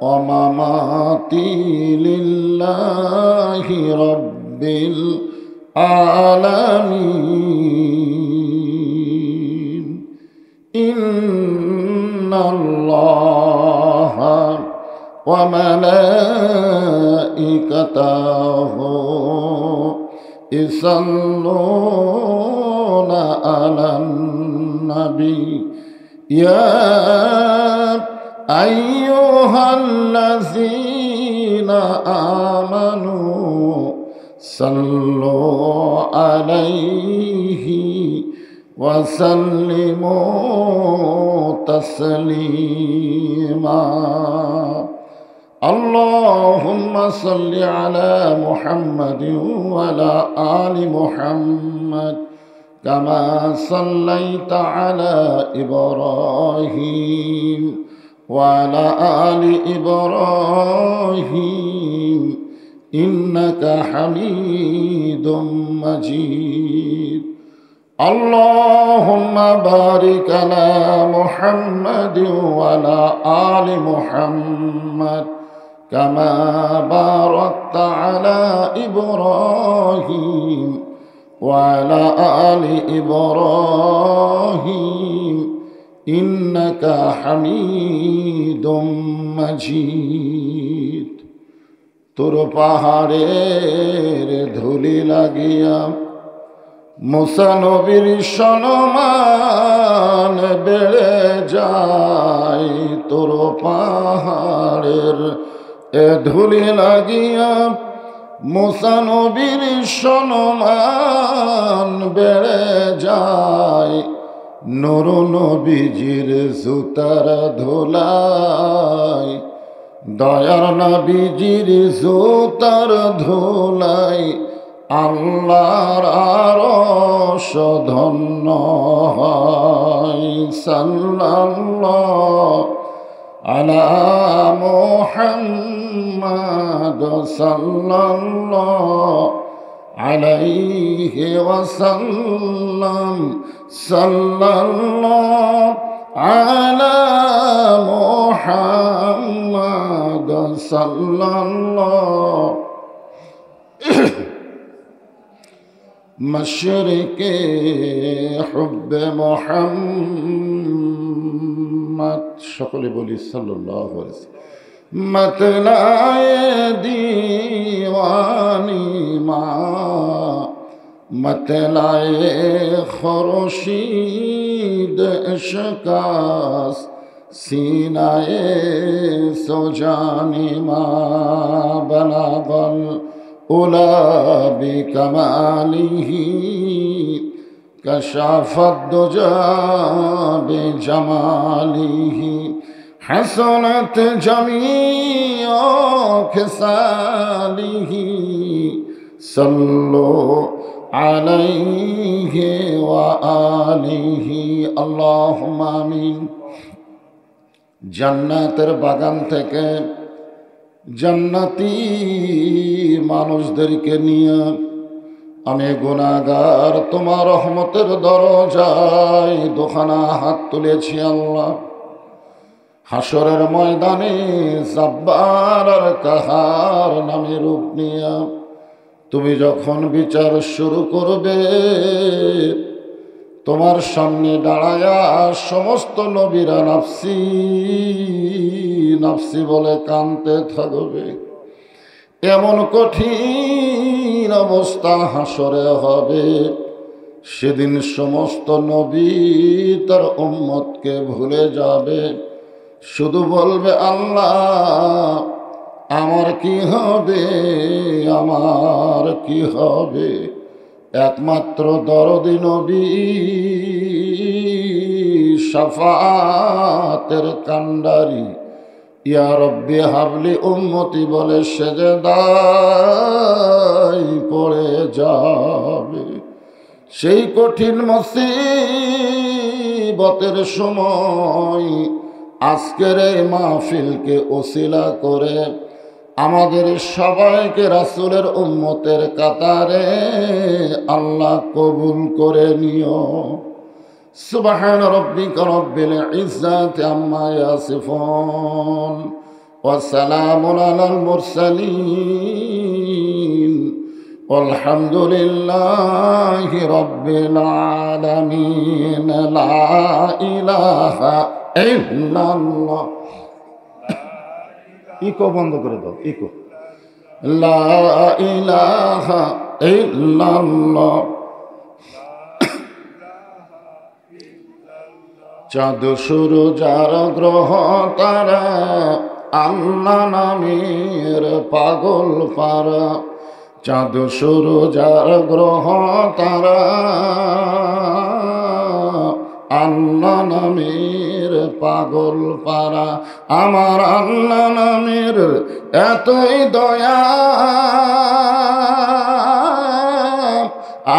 ওয়া মামাতি লিল্লাহি রাব্বিল আলামিন। ইন্নাল্লাহা ওয়া মালাইকাতাহু ইসাল্লুনা আলান নবী يا أيها الذين آمنوا صلوا عليه وسلموا تسليما اللهم صل على محمد وعلى آل محمد كما صليت على إبراهيم وعلى آل إبراهيم إنك حميد مجيد اللهم بارك على محمد وعلى آل محمد كما باركت على إبراهيم وعلى آل إبراهيم إنك حميد مجيد তোর পাহাড়ের ধুলি লাগিয়া মুসা নবীর সম্মান বেড়ে যায় তোর পাহাড়ের ধুলি লাগিয়া মুসা নবীর সম্মান বেড়ে যায় নূর নবীজির জুতার ধুলাই দয়ার নবীজির জুতার ধুলাই আল্লাহর আরশ ধন্য হয় সাল্লাল্লাহু আলা মুহাম্মাদ সাল্লাল্লাহু আলাইহি ওয়াসাল্লাম সাল্লাল্লাহু আলা মুহাম্মাদ সাল্লাল্লাহু মশরিকে হুব্বে মুহাম্মদ সকলে বলি সাল্লাল্লাহু আলাইহি ওয়াসাল্লাম मतलाए दीवानी माँ मतलाए खुर्शीद इश्कास सीनाए सुजानी माँ बलागल उला बिकमालिही कशाफत दुजा बिजमालिही حسنت جميع خصاله صلوا عليه وآله اللهم آمين জান্নাতের বাগান থেকে জান্নাতি মানুষদেরকে নিয়ে আমি গুনাহগার তোমার রহমতের দরজায় দুখানা হাত তুলেছি আল্লাহ হাসরের ময়দানে জাব্বার আর কাহার নামে রূপ নিয়া তুমি যখন বিচার শুরু করবে তোমার সামনে দাঁড়ায়া সমস্ত নবীরা নাফসি নাফসি বলে কাঁদতে থাকবে এমন কঠিন অবস্থা হাসরে হবে সেদিন সমস্ত নবী তার উম্মতকে ভুলে যাবে শুধু বলবে আল্লাহ আমার কি হবে আমার কি হবে একমাত্র দরদি নবী শাফাতের কান্ডারি ইয়া রব্বি হাবলি উম্মতি বলে সেজদায় পড়ে যাবে সেই কঠিন মুসিবতের সময় আজকের এই মাহফিলকে ওসিলা করে আমাদের সবাইকে রাসূলের উম্মতের কাতারে আল্লাহ কবুল করে নিও সুবহান রাব্বিকা রাব্বিল ইজ্জাতি আম্মা ইয়াসিফুন ওয়া সালামুন আলাল মুরসালিন والحمد لله رب العالمين لا إله إلا الله ইকো বন্ধ করে দাও ইকো লা ইলাহা ইল্লাল্লাহ চাঁদ সূরজার গ্রহ তারা আল্লাহ নামের পাগল পারা, চাঁদ সূরজার গ্রহ তারা আল্লাহ নামের পাগল পারা। আমার আল্লাহ নামের এতই দয়া,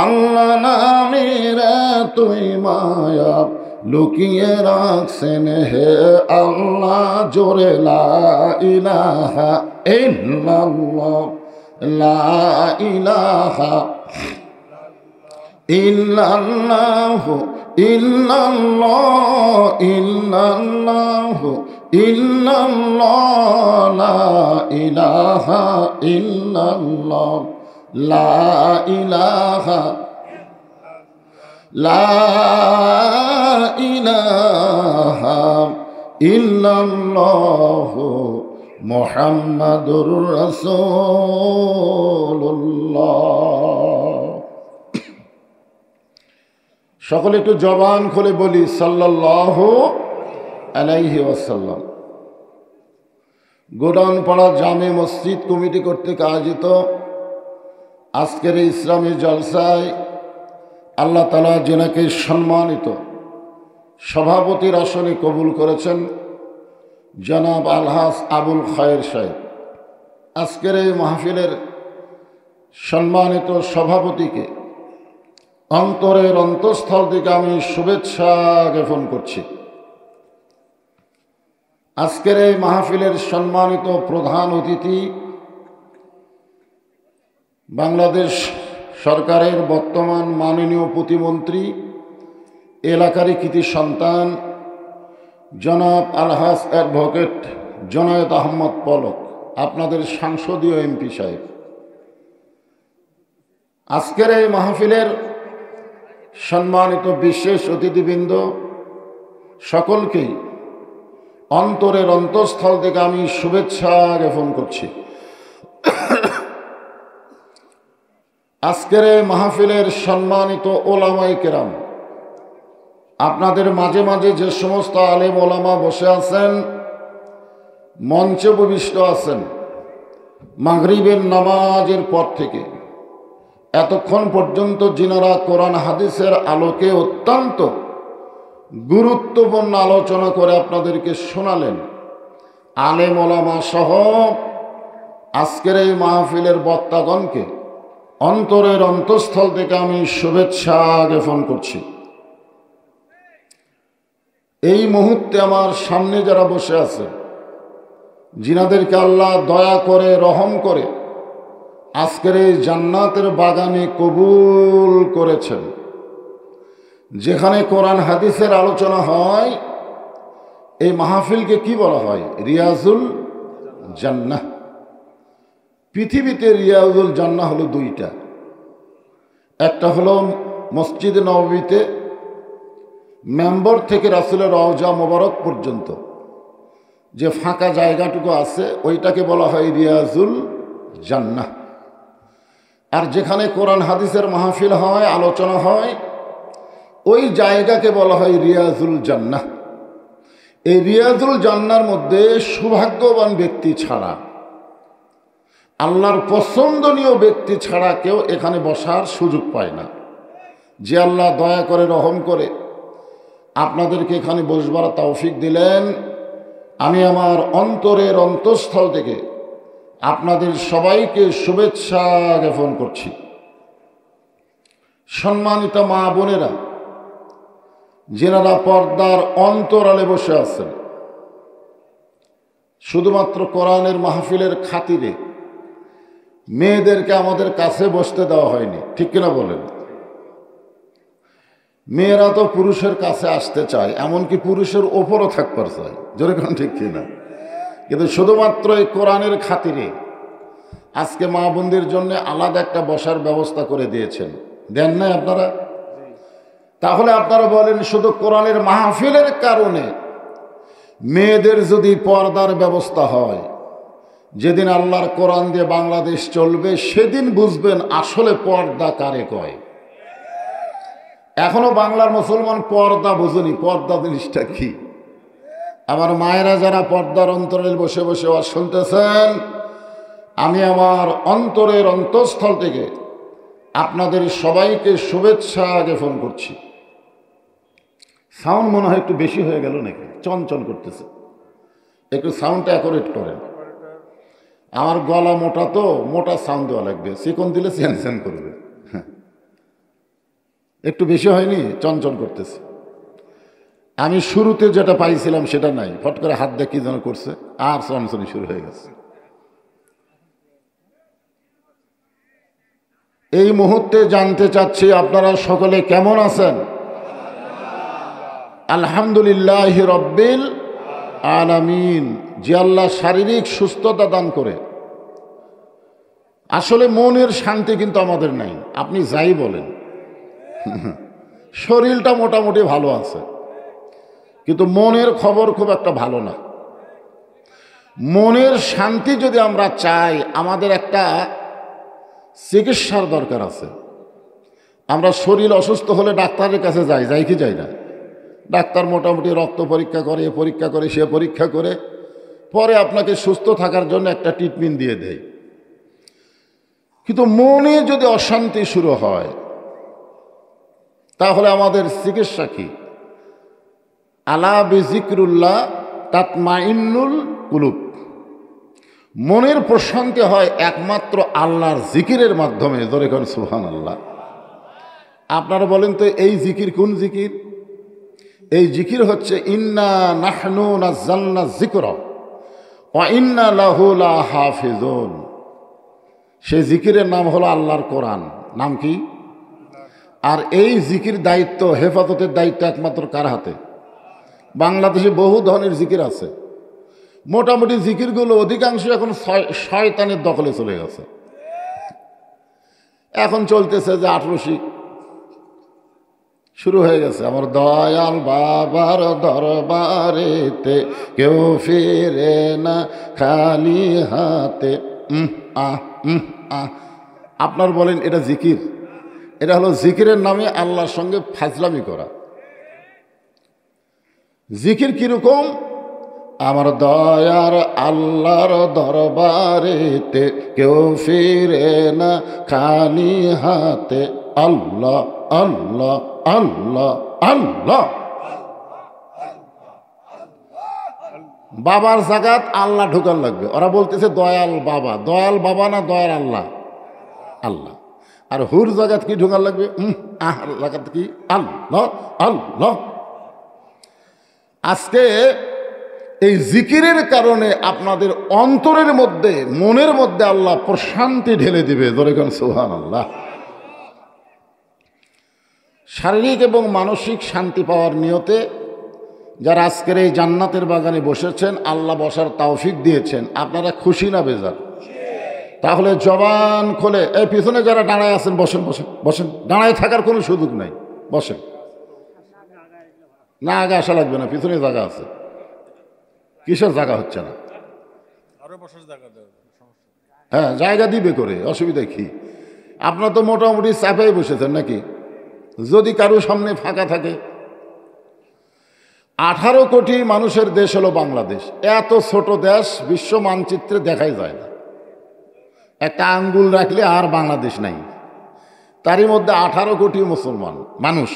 আল্লাহ নামের এতই মায়া, লুকিয়ে রাখছেন হে আল্লাহ জোরে লা ইলাহা ইল্লাল্লাহ, লা ইলাহা ইল্লাল্লাহ, ইল্লাল্লাহ ইল্লাল্লাহ ইল্লাল্লাহ, লা ইলাহা ইল্লাল্লাহ, লা ইলাহা, লা ইলাহা ইল্লাল্লাহ মুহাম্মাদুর রাসূলুল্লাহ। সকলে একটু জবান খুলে বলি সাল্লাল্লাহু আলাইহি ওয়াসাল্লাম। গোডাউনপাড়া জামে মসজিদ কমিটি কর্তৃক আয়োজিত আজকের এই ইসলামী জলসায় আল্লাহ তাআলা যেনাকে সম্মানিত সভাপতির আসনে কবুল করেছেন জনাব আলহাজ আবুল খায়ের সাহেব, আজকের এই মাহফিলের সম্মানিত সভাপতিকে অন্তরের অন্তঃস্থল থেকে আমি শুভেচ্ছা জ্ঞাপন করছি। আজকের এই মাহফিলের সম্মানিত প্রধান অতিথি বাংলাদেশ সরকারের বর্তমান মাননীয় প্রতিমন্ত্রী, এলাকারই কৃতি সন্তান জনাব আলহাজ অ্যাডভোকেট জনায়েত আহমদ পলক, আপনাদের সংসদীয় এমপি সাহেব। আজকের এই মাহফিলের সম্মানিত বিশেষ অতিথিবৃন্দ, সকলকেই অন্তরের অন্তঃস্থল থেকে আমি শুভেচ্ছা জ্ঞাপন করছি। আজকের এই মাহফিলের সম্মানিত ওলামায়ে কেরাম, আপনাদের মাঝে মাঝে যে সমস্ত আলেম ওলামা বসে আছেন, মঞ্চে উপবিষ্ট আছেন, মাগরিবের নামাজের পর থেকে এতক্ষণ পর্যন্ত যিনারা কোরআন হাদিসের আলোকে অত্যন্ত গুরুত্বপূর্ণ আলোচনা করে আপনাদেরকে শোনালেন, আলেম ওলামা সহ আজকের এই মাহফিলের বক্তাগণকে অন্তরের অন্তঃস্থল থেকে আমি শুভেচ্ছা জ্ঞাপন করছি। এই মুহূর্তে আমার সামনে যারা বসে আছে, যিনাদেরকে আল্লাহ দয়া করে রহম করে আজকের এই জান্নাতের বাগানে কবুল করেছেন, যেখানে কোরআন হাদিসের আলোচনা হয়, এই মাহফিলকে কি বলা হয়? রিয়াজুল জান্নাহ। পৃথিবীতে রিয়াজুল জান্নাহ হলো দুইটা, একটা হলো মসজিদ নববীতে মেম্বর থেকে রাসূলের রওজা মোবারক পর্যন্ত যে ফাঁকা জায়গাটুকু আছে, ওইটাকে বলা হয় রিয়াজুল জান্নাহ। আর যেখানে কোরআন হাদিসের মাহফিল হয়, আলোচনা হয়, ওই জায়গাকে বলা হয় রিয়াজুল জান্নাহ। এই রিয়াজুল জান্নার মধ্যে সৌভাগ্যবান ব্যক্তি ছাড়া, আল্লাহর পছন্দনীয় ব্যক্তি ছাড়া কেউ এখানে বসার সুযোগ পায় না। যে আল্লাহ দয়া করে রহম করে আপনাদেরকে এখানে বসবার তৌফিক দিলেন, আমি আমার অন্তরের অন্তঃস্থল থেকে আপনাদের সবাইকে শুভেচ্ছা জ্ঞাপন করছি। সম্মানিত মা বোনেরা, যেনারা পর্দার অন্তরালে বসে আছেন, শুধুমাত্র কোরআনের মাহফিলের খাতিরে মেয়েদেরকে আমাদের কাছে বসতে দেওয়া হয়নি, ঠিক কিনা বলেন? মেয়েরা তো পুরুষের কাছে আসতে চায়, এমনকি পুরুষের ওপরও থাকবার চায়, যেরকম ঠিক কিনা। কিন্তু শুধুমাত্র এই কোরআনের খাতিরে আজকে মা বোনদের জন্য আলাদা একটা বসার ব্যবস্থা করে দিয়েছেন, দেন নাই আপনারা? তাহলে আপনারা বলেন, শুধু কোরআনের মাহফিলের কারণে মেয়েদের যদি পর্দার ব্যবস্থা হয়, যেদিন আল্লাহর কোরআন দিয়ে বাংলাদেশ চলবে, সেদিন বুঝবেন আসলে পর্দা কারে কয়। এখনো বাংলার মুসলমান পর্দা বোঝেনি, পর্দা জিনিসটা কি। আমার মায়েরা যারা পর্দার অন্তরে বসে বসে ওয়াজ শুনতেছেন, আমি আমার অন্তরের অন্তঃস্থল থেকে আপনাদের সবাইকে শুভেচ্ছা জ্ঞাপন করছি। সাউন্ড মনে হয় একটু বেশি হয়ে গেল নাকি, চঞ্চল করতেছে, একটু সাউন্ডটা অ্যাকোরেট করেন। আমার গলা মোটা তো, মোটা সাউন্ড দেওয়া লাগবে, চিকন দিলে স্যান করবে। একটু বেশি হয়নি, চঞ্চল করতেছে। আমি শুরুতে যেটা পাইছিলাম সেটা নাই, ফট করে হাত দিয়ে কি যেন করছে, আর চঞ্চলি শুরু হয়ে গেছে। এই মুহূর্তে জানতে চাচ্ছি আপনারা সকলে কেমন আছেন? আলহামদুলিল্লাহ রব্বিল আলামিন। যে আল্লাহ শারীরিক সুস্থতা দান করে। আসলে মনের শান্তি কিন্তু আমাদের নাই, আপনি যাই বলেন। শরীরটা মোটামুটি ভালো আছে, কিন্তু মনের খবর খুব একটা ভালো না। মনের শান্তি যদি আমরা চাই, আমাদের একটা চিকিৎসার দরকার আছে। আমরা শরীর অসুস্থ হলে ডাক্তারের কাছে যাই কি যাই না? ডাক্তার মোটামুটি রক্ত পরীক্ষা করে, সে পরীক্ষা করে পরে আপনাকে সুস্থ থাকার জন্য একটা ট্রিটমেন্ট দিয়ে দেয়। কিন্তু মনে যদি অশান্তি শুরু হয়, তাহলে আমাদের চিকিৎসা কি? আলা বিজিক্রুল্লাহ তাতমাইন্নুল কুলুব। মনের প্রশান্তি হয় একমাত্র আল্লাহর জিকিরের মাধ্যমে। ধরে কোন সুবহানাল্লাহ। আপনারা বলেন তো, এই জিকির কোন জিকির? এই জিকির হচ্ছে ইন্না নাহনু নাযালনা যিকরা ওয়া ইন্না লাহু লাহাফিজুন। সেই জিকিরের নাম হলো আল্লাহর কোরআন। নাম কি? আর এই জিকির দায়িত্ব, হেফাজতের দায়িত্ব একমাত্র কার হাতে? বাংলাদেশে বহু ধরনের জিকির আছে। মোটামুটি জিকিরগুলো অধিকাংশ এখন শয়তানের দখলে চলে গেছে। এখন চলতেছে যে 18 শুরু হয়ে গেছে। আমার দয়াল বাবার দরবারেতে কেউ ফিরে না খালি হাতে। আপনার বলেন এটা জিকির? এটা হলো জিকিরের নামে আল্লাহর সঙ্গে ফাজলামি করা। জিকির কিরকম? আমার দয়ার আল্লাহর দরবারেতে কেউ ফিরে না খালি হাতে। আল্লাহ আল্লাহ আল্লাহ আল্লাহ। বাবার জাগাত আল্লাহ ঢুকান লাগবে। ওরা বলতেছে দয়াল বাবা। দয়াল বাবা না দয়াল আল্লাহ? আল্লাহ। আর হুর জাগাত কি ঢুকান লাগবে? জাগাত কি? আল্লাহ আল্লাহ। আজকে এই জিকিরের কারণে আপনাদের অন্তরের মধ্যে, মনের মধ্যে আল্লাহ প্রশান্তি ঢেলে দিবে। ধরে কোন সুবহানাল্লাহ। শারীরিক এবং মানসিক শান্তি পাওয়ার নিয়তে যারা আজকের এই জান্নাতের বাগানে বসেছেন, আল্লাহ বসার তৌফিক দিয়েছেন, আপনারা খুশি না বেজার? তাহলে জবান খোলে, এই পিছনে যারা দাঁড়ায় আছেন বসেন, বসেন, বসেন। দাঁড়ায় থাকার কোনো সুযোগ নাই, বসেন। না, আগে আসা লাগবে না, পিছনে জায়গা আছে। কিসের জায়গা হচ্ছে না? হ্যাঁ, জায়গা দিবে করে, অসুবিধা কি? আপনারা তো মোটামুটি চাপাই বসেছেন নাকি? যদি কারো সামনে ফাঁকা থাকে। 18 কোটি মানুষের দেশ হলো বাংলাদেশ। এত ছোট দেশ, বিশ্ব মানচিত্রে দেখাই যায় না। একটা আঙ্গুল রাখলে আর বাংলাদেশ নাই। তারই মধ্যে 18 কোটি মুসলমান মানুষ।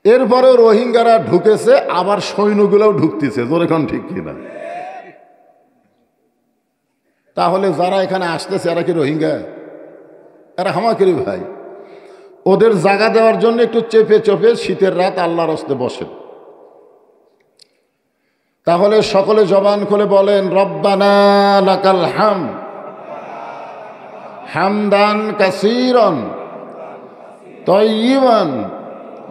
এরপরেও রোহিঙ্গারা ঢুকেছে, আবার সৈন্যগুলোও ঢুকতেছে। জোরে কোন ঠিক কিনা? তাহলে যারা এখানে আসতেছে এরা কি রোহিঙ্গা? এরা হামাকেরি ভাই। ওদের জায়গা দেওয়ার জন্য একটু চেপে চেপে শীতের রাত আল্লাহর হস্তে বসেন। তাহলে সকলে জবান খুলে বলেন, রব্বানা লাকাল হামদ হামদান কাসীরান তাইয়িবান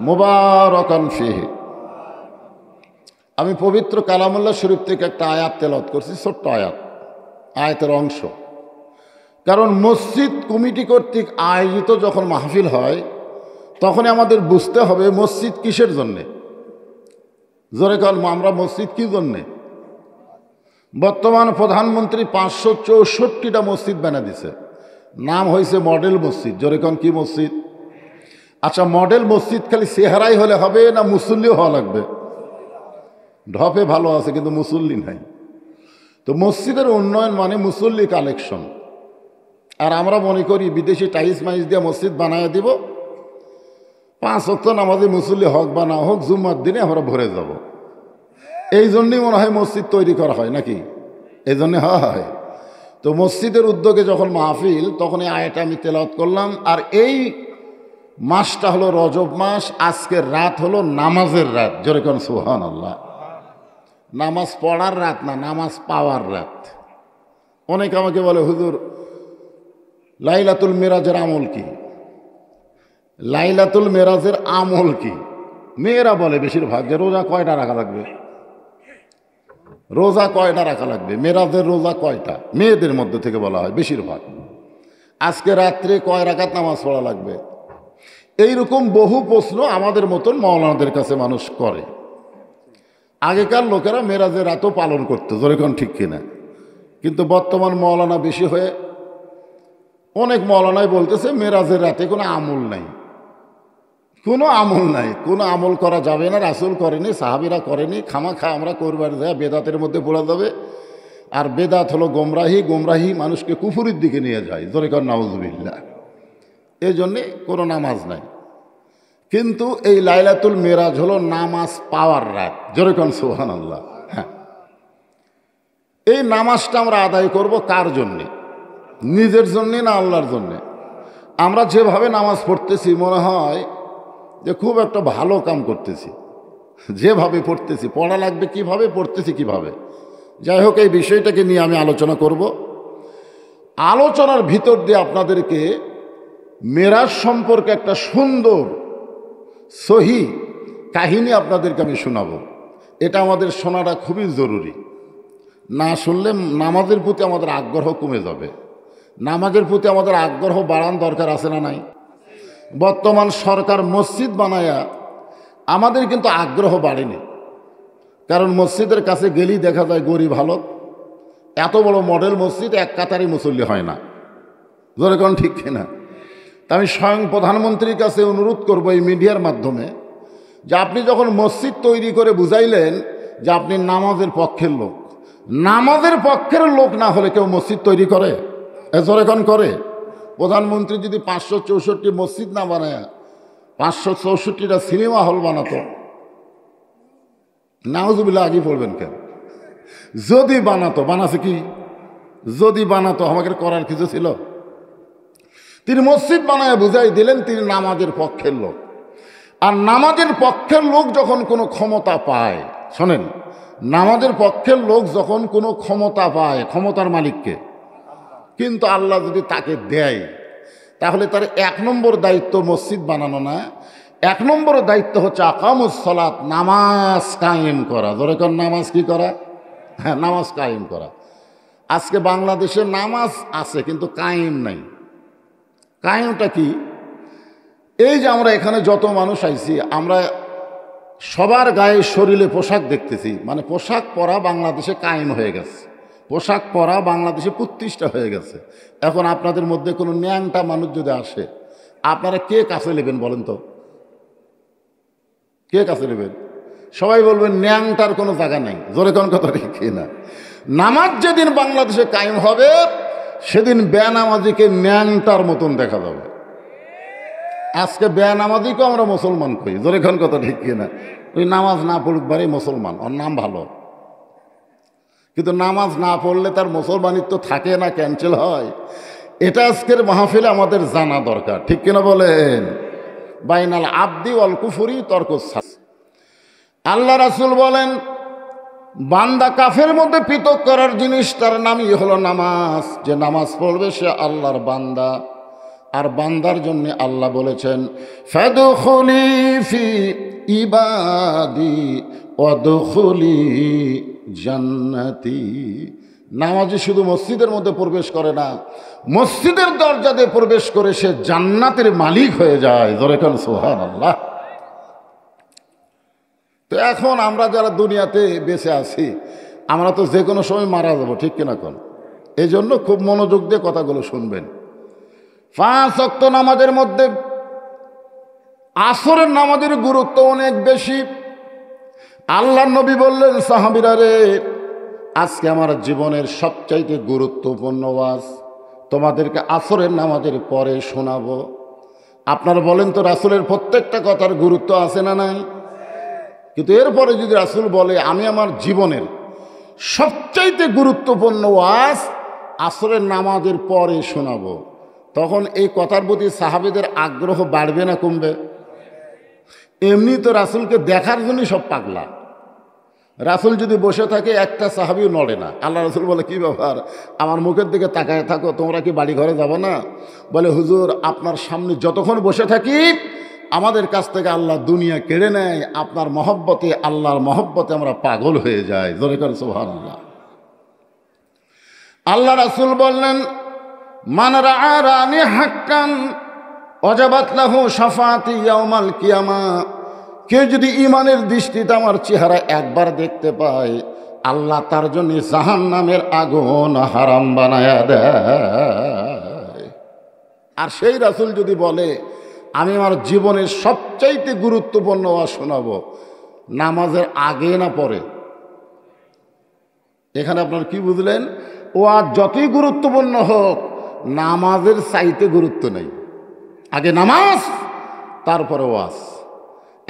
মুবারাকান ফিহি। আমি পবিত্র কালামুল্লাহ শরীফ থেকে একটা আয়াত তেলাওয়াত করছি, ছোট্ট আয়াতের অংশ। কারণ মসজিদ কমিটি কর্তৃক আয়োজিত যখন মাহফিল হয়, তখন আমাদের বুঝতে হবে মসজিদ কিসের জন্যে। জোরে কাল, আমরা মসজিদ কি জন্যে? বর্তমান প্রধানমন্ত্রী 564টা মসজিদ বানা দিছে, নাম হয়েছে মডেল মসজিদ। জোরে কাল, কি মসজিদ? আচ্ছা, মডেল মসজিদ খালি চেহারাই হলে হবে না মুসল্লিও হওয়া লাগবে? ঢপে ভালো আছে কিন্তু মুসল্লি নাই। তো মসজিদের উন্নয়ন মানে মুসল্লি কালেকশন। আর আমরা মনে করি বিদেশি টাইলস মাইস দিয়ে মসজিদ বানায় দিব, 5 ওয়াক্ত নামাজে মুসল্লি হোক বা না হোক জুম্মার দিনে আমরা ভরে যাব। এই জন্যই মনে হয় মসজিদ তৈরি করা হয় নাকি? এই জন্যে হয়। তো মসজিদের উদ্যোগে যখন মাহফিল, তখন এই আয়াতটা আমি তেলাওয়াত করলাম। আর এই মাসটা হলো রজব মাস। আজকের রাত হলো নামাজের রাত। জোরে কোন সুবহানাল্লাহ। নামাজ পড়ার রাত না, নামাজ পাওয়ার রাত। অনেকে আমাকে বলে, হুজুর লাইলাতুল মেরাজের আমল কি? লাইলাতুল মেরাজের আমল কি? মেয়েরা বলে বেশিরভাগ যে রোজা কয়টা রাখা লাগবে, রোজা কয়টা রাখা লাগবে, মেরাজের রোজা কয়টা? মেয়েদের মধ্যে থেকে বলা হয় বেশিরভাগ। আজকে রাত্রে কয় রাকাত নামাজ পড়া লাগবে? এইরকম বহু প্রশ্ন আমাদের মতন মাওলানাদের কাছে মানুষ করে। আগেকার লোকেরা মেরাজের রাতও পালন করতো, যেরকম ঠিক কিনা। কিন্তু বর্তমান মাওলানা বেশি হয়ে অনেক মাওলানাই বলতেছে মেরাজের রাতে কোনো আমল নাই, কোনো আমল নাই, কোনো আমল করা যাবে না। রাসূল করেনি, সাহাবীরা করেনি, খামাখা আমরা করবার যায়, বেদাতের মধ্যে পড়া যাবে। আর বেদাত হলো গোমরাহি, গোমরাহি মানুষকে কুফুরির দিকে নিয়ে যায়। যেরকম নাউজুবিল্লাহ। এই জন্যে কোনো নামাজ নাই। কিন্তু এই লাইলাতুল মেরাজ হলো নামাজ পাওয়ার রাত। যেরকম সুবহানাল্লাহ। হ্যাঁ, এই নামাজটা আমরা আদায় করব কার জন্যে? নিজের জন্যে না আল্লাহর জন্যে? আমরা যেভাবে নামাজ পড়তেছি মনে হয় যে খুব একটা ভালো কাম করতেছি। যেভাবে পড়তেছি, পড়া লাগবে কিভাবে, পড়তেছি কিভাবে। যাই হোক, এই বিষয়টাকে নিয়ে আমি আলোচনা করব। আলোচনার ভিতর দিয়ে আপনাদেরকে মেরাজ সম্পর্কে একটা সুন্দর সহি কাহিনী আপনাদেরকে আমি শোনাবো। এটা আমাদের শোনাটা খুবই জরুরি। না শুনলে নামাজের প্রতি আমাদের আগ্রহ কমে যাবে। নামাজের প্রতি আমাদের আগ্রহ বাড়ান দরকার আছে না নাই? বর্তমান সরকার মসজিদ বানায়া আমাদের কিন্তু আগ্রহ বাড়েনি। কারণ মসজিদের কাছে গেলেই দেখা যায় গরিব হালত। এত বড় মডেল মসজিদ, এক কাতারই মুসল্লি হয় না। যেরকম ঠিক কিনা? তা আমি স্বয়ং প্রধানমন্ত্রীর কাছে অনুরোধ করব এই মিডিয়ার মাধ্যমে, যে আপনি যখন মসজিদ তৈরি করে বুঝাইলেন যে আপনি নামাজের পক্ষের লোক, নামাজের পক্ষের লোক না হলে কেউ মসজিদ তৈরি করে? যেরকম করে। প্রধানমন্ত্রী যদি 564 মসজিদ না বানায় 564টা সিনেমা হল বানাতো, নাউজুবিল্লাহ আগে পড়বেন কেন? যদি বানাতো, বানাছে কি? যদি বানাতো আমাকে করার কিছু ছিল? তিনি মসজিদ বানায় বুঝাই দিলেন তিনি নামাজের পক্ষের লোক। আর নামাজের পক্ষের লোক যখন কোনো ক্ষমতা পায়, শোনেন, নামাজের পক্ষের লোক যখন কোনো ক্ষমতা পায়, ক্ষমতার মালিককে, কিন্তু আল্লাহ যদি তাকে দেয়, তাহলে তার 1 নম্বর দায়িত্ব মসজিদ বানানো না, 1 নম্বর দায়িত্ব হচ্ছে আকামুস সালাত, নামাজ কায়েম করা। যেরকম নামাজ কি করা? হ্যাঁ, নামাজ কায়েম করা। আজকে বাংলাদেশে নামাজ আছে কিন্তু কায়েম নাই। কায়েমটা কি? এই যে আমরা এখানে যত মানুষ আইছি, আমরা সবার গায়ে শরীরে পোশাক দেখতেছি। মানে পোশাক পরা বাংলাদেশে কায়েম হয়ে গেছে, পোশাক পরা বাংলাদেশে প্রতিষ্ঠা হয়ে গেছে। এখন আপনাদের মধ্যে কোনো ন্যাংটা মানুষ যদি আসে, আপনারা কে কাছে নেবেন বলেন তো? কে কাছে নেবেন? সবাই বলবেন ন্যাংটার কোনো জায়গা নেই। জোরে কোন কথা ঠিক না? নামাজ যেদিন বাংলাদেশে কায়েম হবে, সেদিন বেনামাজিকে ন্যাংটার মতন দেখা যাবে। আজকে বেনামাজিকেও আমরা মুসলমান কই। জোরে কোন কথা ঠিক কিনা? ওই নামাজ না পড়ুক বারে মুসলমান, ওর নাম ভালো। কিন্তু নামাজ না পড়লে তার মুসলমানিত্ব থাকে না, ক্যান্সেল হয়। এটা আজকের মাহফিলে আমাদের জানা দরকার। ঠিক কিনা বলেন? বাইনাল আবদি ওয়াল কুফরি তরকুস সালাত। আল্লাহ রাসূল বলেন, বান্দা কাফের মধ্যে পৃথক করার জিনিস তার নামই হলো নামাজ। যে নামাজ পড়বে সে আল্লাহর বান্দা। আর বান্দার জন্য আল্লাহ বলেছেন, ফাদখুলি ফি ইবাদি ওয়াদখুলি জান্নাতি। নামাজি শুধু মসজিদের মধ্যে প্রবেশ করে না, মসজিদের দরজা দিয়ে প্রবেশ করে সে জান্নাতের মালিক হয়ে যায়। জোরে কোন সুবহানাল্লাহ। তো এখন আমরা যারা দুনিয়াতে বেঁচে আছি, আমরা তো যে কোনো সময় মারা যাব, ঠিক কিনা কোন? এই জন্য খুব মনোযোগ দিয়ে কথাগুলো শুনবেন। 5 ওয়াক্ত নামাজের মধ্যে আসরের নামাজের গুরুত্ব অনেক বেশি। আল্লাহর নবী বললেন, সাহাবীরা রে, আজকে আমার জীবনের সবচাইতে গুরুত্বপূর্ণ ওয়াজ তোমাদেরকে আসরের নামাজের পরে শোনাবো। আপনারা বলেন তো, রাসূলের প্রত্যেকটা কথার গুরুত্ব আছে না নাই? কিন্তু এরপরে যদি রাসূল বলে আমি আমার জীবনের সবচাইতে গুরুত্বপূর্ণ ওয়াজ আসরের নামাজের পরে শোনাবো, তখন এই কথার প্রতি সাহাবীদের আগ্রহ বাড়বে না কমবে? এমনি তো রাসূলকে দেখার জন্যই সব পাগলা। রাসূল যদি বসে থাকে একটা সাহাবীও নড়ে না। আল্লাহ রাসূল বলে, কি ব্যাপার, আমার মুখের দিকে তাকায় থাকো, তোমরা কি বাড়ি ঘরে যাবে না? বলে, হুজুর আপনার সামনে যতক্ষণ বসে থাকি আমাদের কাছ থেকে আল্লাহ দুনিয়া কেড়ে নেয়, আপনার মহব্বতে, আল্লাহর মহব্বতে আমরা পাগল হয়ে যাই। জোরে করে সুবহানাল্লাহ। আল্লাহ রাসূল বললেন, মান রাআনি হাক্কান ওয়াজাবাত লাহু শাফাআতি ইয়াউমাল কিয়ামা। কেউ যদি ঈমানের দৃষ্টিতে আমার চেহারা একবার দেখতে পায়, আল্লাহ তার জন্য জাহান্নামের আগুন হারাম বানায়া দেয়। আর সেই রাসূল যদি বলে আমি আমার জীবনের সবচাইতে গুরুত্বপূর্ণ ওয়াজ শোনাবো, নামাজের আগে না পরে? এখানে আপনার কি বুঝলেন? ওয়াজ যতই গুরুত্বপূর্ণ হোক, নামাজের চাইতে গুরুত্ব নেই। আগে নামাজ, তারপরে ওয়াজ।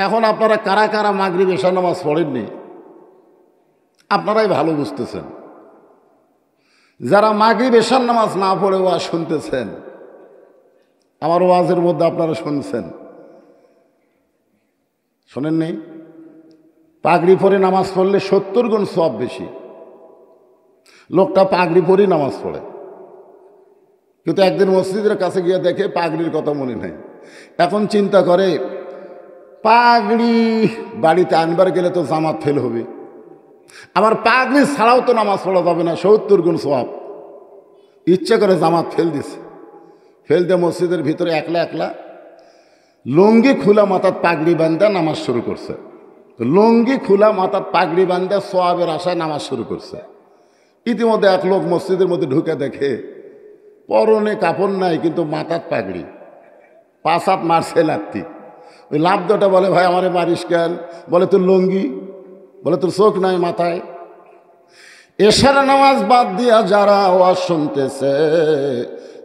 এখন আপনারা কারা কারা মাগরিব এশা নামাজ পড়েননি? আপনারাই ভালো বুঝতেছেন। যারা মাগরিব এশার নামাজ না পড়ে ওয়াজ শুনতেছেন, আমার ওয়াজের মধ্যে আপনারা শুনছেন, শোনেননি? পাগড়ি পরে নামাজ পড়লে 70 গুণ সওয়াব বেশি। লোকটা পাগড়ি পরেই নামাজ পড়ে, কিন্তু একদিন মসজিদের কাছে গিয়ে দেখে পাগড়ির কথা মনে নেই। এখন চিন্তা করে, পাগড়ি বাড়িতে আনবার গেলে তো জামাত ফেল হবে, আবার পাগড়ি ছাড়াও তো নামাজ পড়া যাবে না, 70 গুণ সওয়াব। ইচ্ছে করে জামাত ফেল দিছে। ফেল দিয়ে মসজিদের ভিতরে একলা একলা লুঙ্গি খোলা মাথার পাগড়ি বান্ধা নামাজ শুরু করছে। লুঙ্গি খোলা মাথার পাগড়ি বান্ধা সওয়াবের আশায় নামাজ শুরু করছে। ইতিমধ্যে এক লোক মসজিদের মধ্যে ঢুকে দেখে পরনে কাপড় নাই, কিন্তু মাথার পাগড়ি, 5 হাত মারছে লাত্তি। ওই লাভদাটা বলে, ভাই আমারে মারিস কেন? বলে, তোর লুঙ্গি। বলে, তোর চোখ নাই মাথায়? এশার নামাজ বাদ দিয়া যারা ওয়াজ শুনতেছে,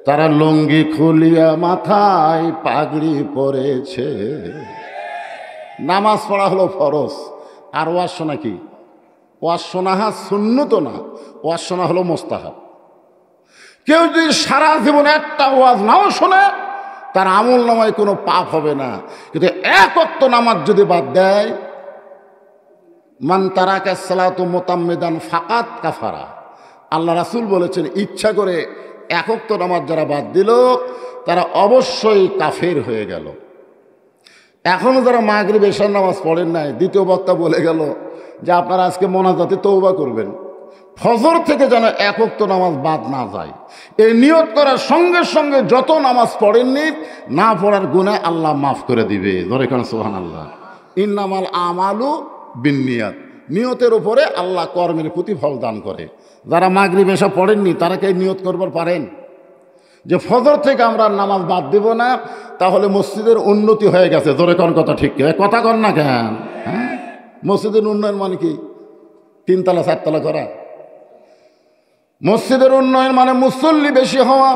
তারা লুঙ্গি খুলিয়া মাথায় পাগড়ি পরেছে। নামাজ পড়া হলো ফরজ, আর ওয়াজ শোনা কি? ওয়াজ শোনা সুন্নত না, ওয়াজ শোনা হলো মুস্তাহাব। কেউ যদি সারা জীবন একটা ওয়াজ নাও শোনে, তার আমল নামায় কোনো পাপ হবে না। কিন্তু এক ওয়াক্ত নামাজ যদি বাদ দেয়, মান তারাকা সালাতু মুতাম্মিদান ফাকাত কাফারা। আল্লাহ রাসূল বলেছেন, ইচ্ছা করে এক ওয়াক্ত নামাজ যারা বাদ দিল, তারা অবশ্যই কাফের হয়ে গেল। এখনও যারা মাগরিব এশার নামাজ পড়েন নাই, দ্বিতীয় বক্তা বলে গেল যে আপনারা আজকে মোনাজাতে তওবা করবেন, ফজর থেকে যেন এক ওয়াক্ত নামাজ বাদ না যায়। এই নিয়ত করার সঙ্গে সঙ্গে যত নামাজ পড়েননি, না পড়ার গুনাহ আল্লাহ মাফ করে দিবে। ধরে কেন সুবহানাল্লাহ। ইন্নামাল আমালু বিন্নিয়াত, নিয়তের উপরে আল্লাহ কর্মের প্রতিফল দান করে। যারা মাগরিব এশা পড়েননি, তারা কি নিয়ত করবার পারেন যে ফজর থেকে আমরা নামাজ বাদ দেব না? তাহলে মসজিদের উন্নতি হয়ে গেছে। ধরে কোন কথা ঠিক, কথা কর না কেন? হ্যাঁ, মসজিদের উন্নয়ন মানে কি? 3 তলা 4 তলা করা? মসজিদের উন্নয়ন মানে মুসল্লি বেশি হওয়া।